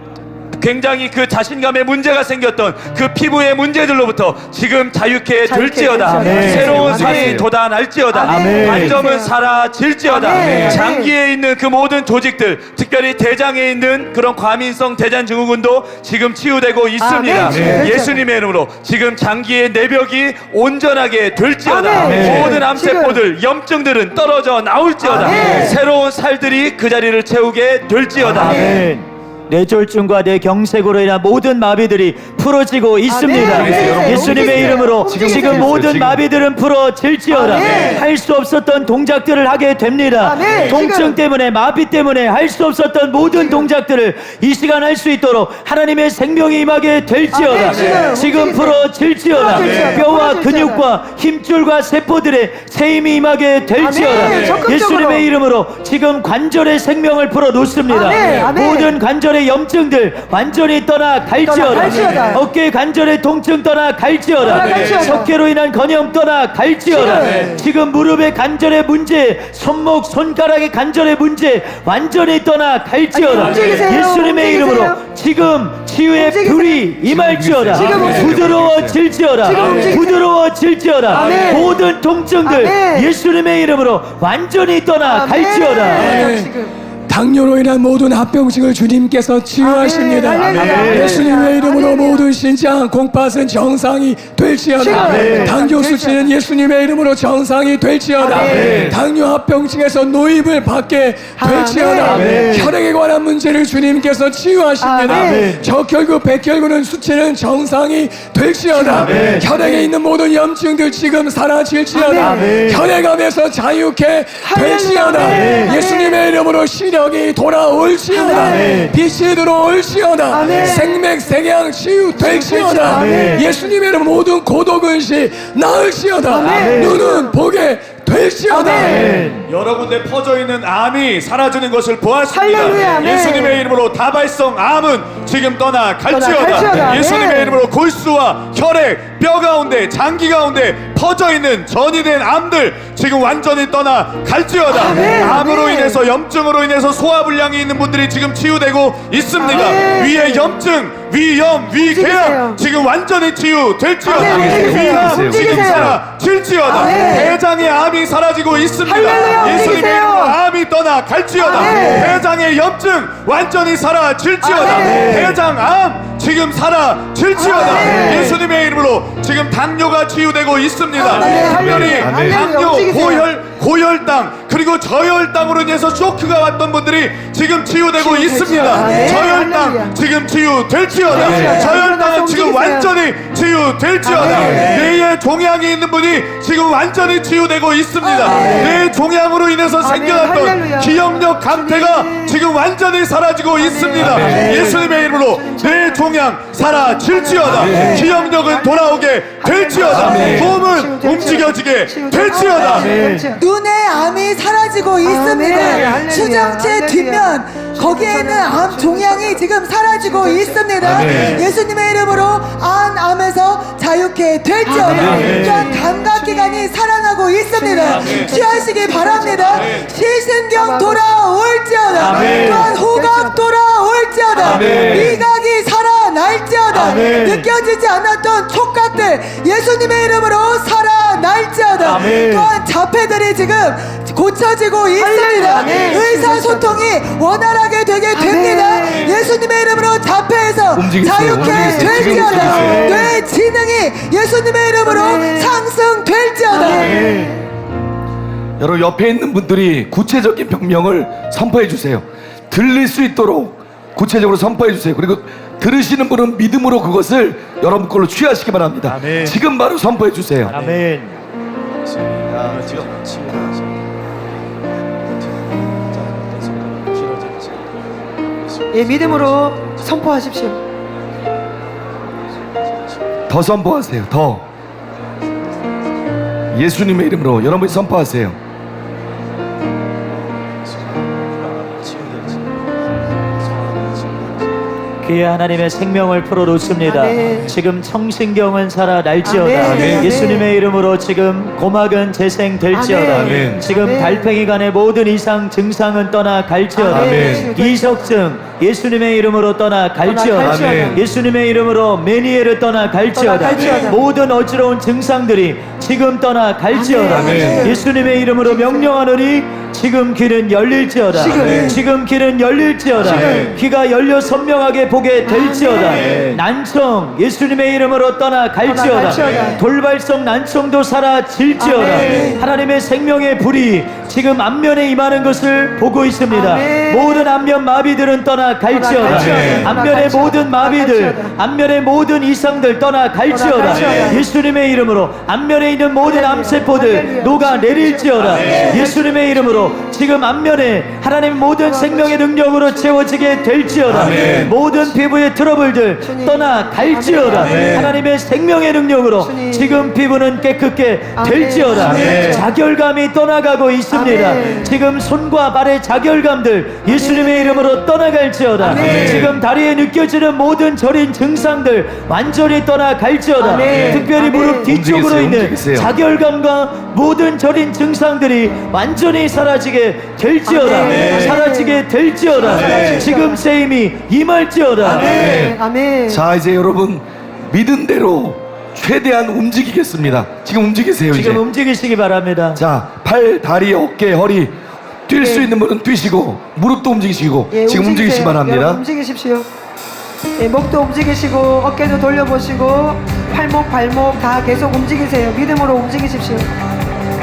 굉장히 그 자신감에 문제가 생겼던 그 피부의 문제들로부터 지금 자유케 될지어다. 될지어다. 새로운 아멘. 산이 돋아날지어다. 아멘. 단점은 아멘. 사라질지어다. 아멘. 장기에 있는 그 모든 조직들, 특별히 대장에 있는 그런 과민성 대장증후군도 지금 치유되고 있습니다. 아멘. 예수님의 이름으로 지금 장기의 내벽이 온전하게 될지어다. 아멘. 모든 암세포들, 염증들은 떨어져 나올지어다. 아멘. 새로운 살들이 그 자리를 채우게 될지어다. 아멘. 뇌졸중과 뇌경색으로 인한 모든 마비들이 풀어지고 있습니다. 아멘. 예수님의 움직이세요. 이름으로 움직이세요. 지금 모든 지금. 마비들은 풀어질지어다. 아멘. 할 수 없었던 동작들을 하게 됩니다. 아멘. 통증 지금. 때문에 마비 때문에 할 수 없었던 모든 동작들을 이 시간 할 수 있도록 하나님의 생명이 임하게 될지어다. 아멘. 지금 움직이세요. 풀어질지어다. 풀어질지어다. 뼈와 풀어질지어다. 근육과 힘줄과 세포들의 새 힘이 임하게 될지어다. 아멘. 적극적으로. 예수님의 이름으로 지금 관절의 생명을 풀어 놓습니다. 아멘. 아멘. 모든 관절의 염증들 완전히 떠나갈지어다. 떠나갈지어다. 어깨 관절의 통증 떠나갈지어다. 떠나갈지어다. 석회로 인한 건염 떠나갈지어다. 지금 무릎의 관절의 문제, 손목 손가락의 관절의 문제 완전히 떠나갈지어다. 아멘. 움직이세요. 예수님의 움직이세요. 이름으로 지금 치유의 움직이세요. 불이 임할지어다. 지금 움직이세요. 부드러워질지어다. 지금 움직이세요. 부드러워질지어다. 아멘. 모든 통증들 아멘. 예수님의 이름으로 완전히 떠나갈지어다. 아멘. 지금. 당뇨로 인한 모든 합병증을 주님께서 치유하십니다. 아멘. 할렐루야. 예수님의 이름으로 할렐루야. 모든 신장 공파은 정상이 될지어다. 아멘. 당뇨 수치는 예수님의 이름으로 정상이 될지어다. 아멘. 당뇨 합병증에서 노입을 받게 될지어다. 아멘. 혈액에 관한 문제를 주님께서 치유하십니다. 아멘. 적혈구, 백혈구는 수치는 정상이 될지어다. 혈액에 있는 모든 염증들 지금 사라질지어다. 아멘. 혈액암에서 자유케 될지어다. 아멘. 예수님의 이름으로 시력이 돌아올지어다. 아멘. 빛이 들어올지어다. 아멘. 생맥 생양 치유될지어다. 아멘. 예수님의 이름 모든 고독은시 나을지어다. 아멘. 눈은 보게 될지어다. 여러 군데 퍼져 있는 암이 사라지는 것을 보았습니다. 할렐루야, 아멘. 예수님의 이름으로 다발성 암은 지금 떠나갈지어다. 떠나갈지어다. 예수님의 아멘. 이름으로 골수와 혈액, 뼈 가운데, 장기 가운데 퍼져 있는 전이 된 암들 지금 완전히 떠나갈지어다. 아멘. 암으로 아멘. 인해서, 염증으로 인해서 소화불량이 있는 분들이 지금 치유되고 있습니다. 아멘. 위에 염증, 위염, 위궤양 움직이세요. 지금 완전히 치유될지어다. 아멘. 움직이세요. 위암 지금 움직이세요. 사라질지어다. 아멘. 대장의 암이 사라지고 있습니다. 할렐루야. 예수님의 움직이세요. 이름으로 암이 떠나갈지어다. 아멘. 대장의 염증 완전히 사라질지어다. 아멘. 대장암 지금 사라질지어다. 아멘. 예수님의 이름으로 지금 당뇨가 치유되고 있습니다. 아멘. 특별히 아멘. 당뇨, 움직이세요. 고혈당 그리고 저혈당으로 인해서 쇼크가 왔던 분들이 지금 치유되고 치유될지어다. 있습니다. 아멘. 저혈당 할렐루야. 지금 치유될지어다. 아멘. 저혈당은 지금 움직이세요. 완전히 치유될지어다. 아멘. 뇌에 종양이 있는 분이 지금 완전히 치유되고 있습니다. 아멘. 뇌 종양으로 인해서 아멘. 생겨났던 할렐루야. 기억력 감퇴가 주님. 지금 완전히 사라지고 있습니다. 아멘. 예수님의 이름으로 뇌 종양 사라질지어다. 아멘. 기억력은 돌아오게 될지어다. 아멘. 몸은 움직여지게 될지어다. 눈의 암이 사라지고 있습니다. 할렐루야. 추정체 할렐루야. 뒷면 거기에는 암 종양이 지금 사라지고 있습니다. 아멘. 예수님의 이름으로 암에서 자유케 될지어다. 아멘. 또한 감각기관이 살아나고 있습니다. 취하시기 바랍니다. 실신경 돌아올지어다. 아멘. 또한 호각 돌아올지어다. 아멘. 미각이 살아날지어다. 아멘. 느껴지지 않았던 촉각들 예수님의 이름으로 살아날지어다. 아멘. 또한 자폐들이 지금 고쳐지고 있습니다. 아멘. 의사소통이 원활하게 되게 됩니다. 예수님의 이름으로 자폐에서 움직이세요. 자유케 움직이세요. 지금 될지어다. 움직이세요. 뇌 지능이 예수님의 이름으로 상승될지어다. 여러분 옆에 있는 분들이 구체적인 병명을 선포해 주세요. 들릴 수 있도록 구체적으로 선포해 주세요. 그리고 들으시는 분은 믿음으로 그것을 여러분 걸로 취하시기 바랍니다. 아멘. 지금 바로 선포해 주세요. 아멘. 예, 믿음으로 선포하십시오. 더 선포하세요. 더. 예수님의 이름으로 여러분이 선포하세요. 귀에 하나님의 생명을 풀어놓습니다. 아멘. 지금 청신경은 살아 날지어다. 아멘. 예수님의 이름으로 지금 고막은 재생될지어다. 아멘. 지금 아멘. 달팽이관의 모든 이상 증상은 떠나 갈지어다. 아멘. 이석증 예수님의 이름으로 떠나 갈지어다. 떠나 갈지어다. 예수님의 이름으로 메니에를 떠나 갈지어다. 떠나 갈지어다. 모든 어지러운 증상들이 지금 떠나 갈지어다. 아멘. 예수님의 이름으로 명령하노니 지금 귀는 열릴지어다. 지금 귀는 열릴지어다. 귀가 열려 선명하게 보게 될지어다. 난청 예수님의 이름으로 떠나 갈지어다. 갈지어다. 돌발성 난청도 사라질지어다. 아멘. 하나님의 생명의 불이 지금 안면에 임하는 것을 보고 있습니다. 아멘. 모든 안면 마비들은 떠나 갈지어다. 갈지어다. 안면의 갈지어다. 모든 마비들, 갈지어다. 안면의 모든 이상들 떠나 갈지어다. 갈지어다. 예수님의 이름으로 안면에 있는 모든 할렐루야. 암세포들 할렐루야. 녹아 내릴지어다. 예수님의 이름으로 지금 안면에 하나님 모든 생명의 능력으로 채워지게 될지어다. 모든 피부의 트러블들 주님. 떠나 갈지어다. 하나님의 생명의 능력으로 주님. 지금 피부는 깨끗게 될지어다. 자결감이 떠나가고 있습니다. 아멘. 지금 손과 발의 자결감들 예수님의 이름으로 떠나갈지어다. 아멘. 지금 다리에 느껴지는 모든 저린 증상들 완전히 떠나갈지어다. 아멘. 특별히 무릎 아멘. 뒤쪽으로 움직이세요, 있는 움직이세요. 자결감과 모든 저린 증상들이 완전히 사라지게 될지어다. 아멘. 사라지게 될지어다. 아멘. 지금 세임이 임할지어다. 아멘. 아멘. 자, 이제 여러분 믿은 대로 최대한 움직이겠습니다. 지금 움직이세요. 이제. 지금 움직이시기 바랍니다. 자, 팔, 다리, 어깨, 허리 뛸 수 있는 분은 뛰시고 무릎도 움직이시고 예, 지금 움직이시기 움직이세요. 바랍니다. 여러분 움직이십시오. 예, 목도 움직이시고 어깨도 돌려보시고 팔목, 발목 다 계속 움직이세요. 믿음으로 움직이십시오.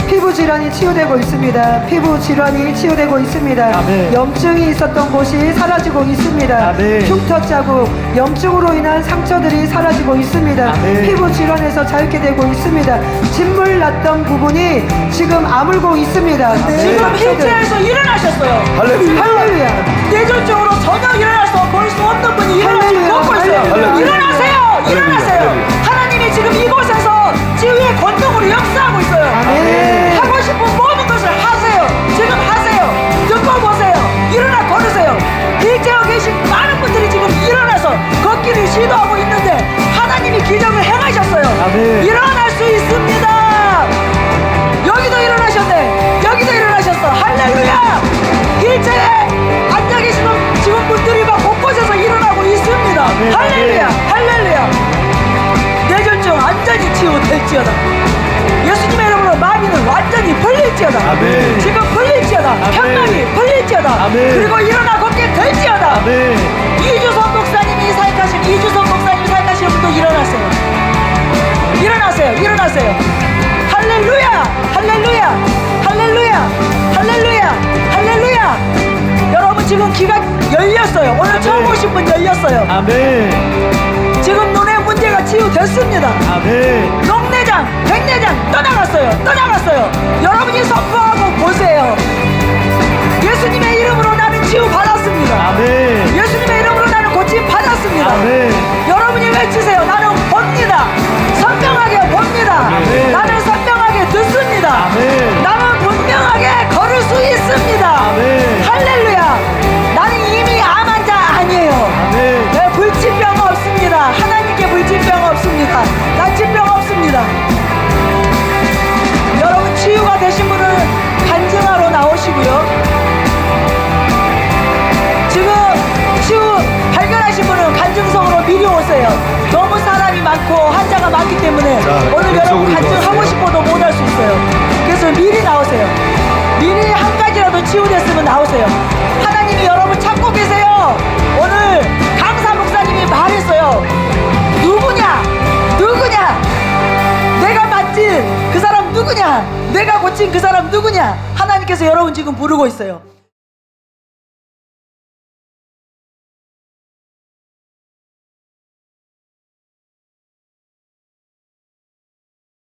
피부 질환이 치유되고 있습니다. 피부 질환이 치유되고 있습니다. 아멘. 염증이 있었던 곳이 사라지고 있습니다. 아멘. 흉터 자국, 염증으로 인한 상처들이 사라지고 있습니다. 아멘. 피부 질환에서 자유케 되고 있습니다. 진물 났던 부분이 지금 아물고 있습니다. 지금 휠체어에서 일어나셨어요. 할렐루야. 할렐루야. 뇌전적으로 전혀 일어나서 볼 수 없는 분이 일어나시고 할렐루야. 걷고 있어요. 할렐루야. 일어나세요. 일어나세요. 할렐루야. 하나님이 지금 이곳에서 치유의 권능으로 역사하고 있어요. 아멘. 하고 싶은 모든 것을 하세요. 지금 하세요. 듣고 보세요. 일어나 걸으세요. 휠체어 계신 많은 분들이 지금 일어나서 걷기를 시도하고 있는데 하나님이 기적을 행하셨어요. 아멘. 일어날 수 있습니다. 여기도 일어나셨네. 여기도 일어나셨어. 할렐루야. 휠체어에 앉아 계시는 지금 분들이 막 곳곳에서 일어나고 있습니다. 아멘. 할렐루야. 할렐루야. 뇌전증 완전히 치유될지어다. 예수님의 이름으로 마비는 완전히 풀릴지어다. 아멘. 지금 풀릴지어다. 아멘. 평강이 풀릴지어다. 아멘. 그리고 일어나 걷게 될지어다. 아멘. 이주선 목사님이 사역하신 이주선 목사님이 사역하시는 분도 일어났어요. 일어나세요. 일어나세요. 할렐루야. 할렐루야. 할렐루야. 할렐루야. 할렐루야. 여러분 지금 귀가 열렸어요. 오늘 처음 오신 분 열렸어요. 아멘. 지금 눈의 문제가 치유됐습니다. 아멘. 녹내장, 백내장 떠나갔어요. 떠나갔어요. 여러분이 선포하고 보세요. 예수님의 이름으로 나는 치유 받았습니다. 아멘. 예수님의 이름으로 나는 고침 받았습니다. 아멘. 여러분이 외치세요. 나는 봅니다. 선명하게 봅니다. 아멘. 나는 선명하게 듣습니다. 아멘. 나는 분명하게 걸을 수 있습니다. 아멘. 할렐루야. 나는 이미 암 환자 아니에요. 아멘. 네, 불치병 없습니다. 하나님께 불치병 없습니다. 난 질병 없습니다. 여러분 치유가 되신 분은 간증하러 나오시고요. 지금 치유 발견하신 분은 간증성으로 미리 오세요. 너무 사람이 많고 환자가 많기 때문에 자, 오늘 여러분 이쪽으로 간증하고 들어오세요. 싶어도 못 할 수 있어요. 그래서 미리 나오세요. 미리 한 가지라도 치유됐으면 나오세요. 하나님이 여러분 찾고 계세요. 오늘 강사 목사님이 말했어요. 누구냐? 누구냐? 내가 맞진 그 사람 누구냐? 내가 고친 그 사람 누구냐? 하나님께서 여러분 지금 부르고 있어요.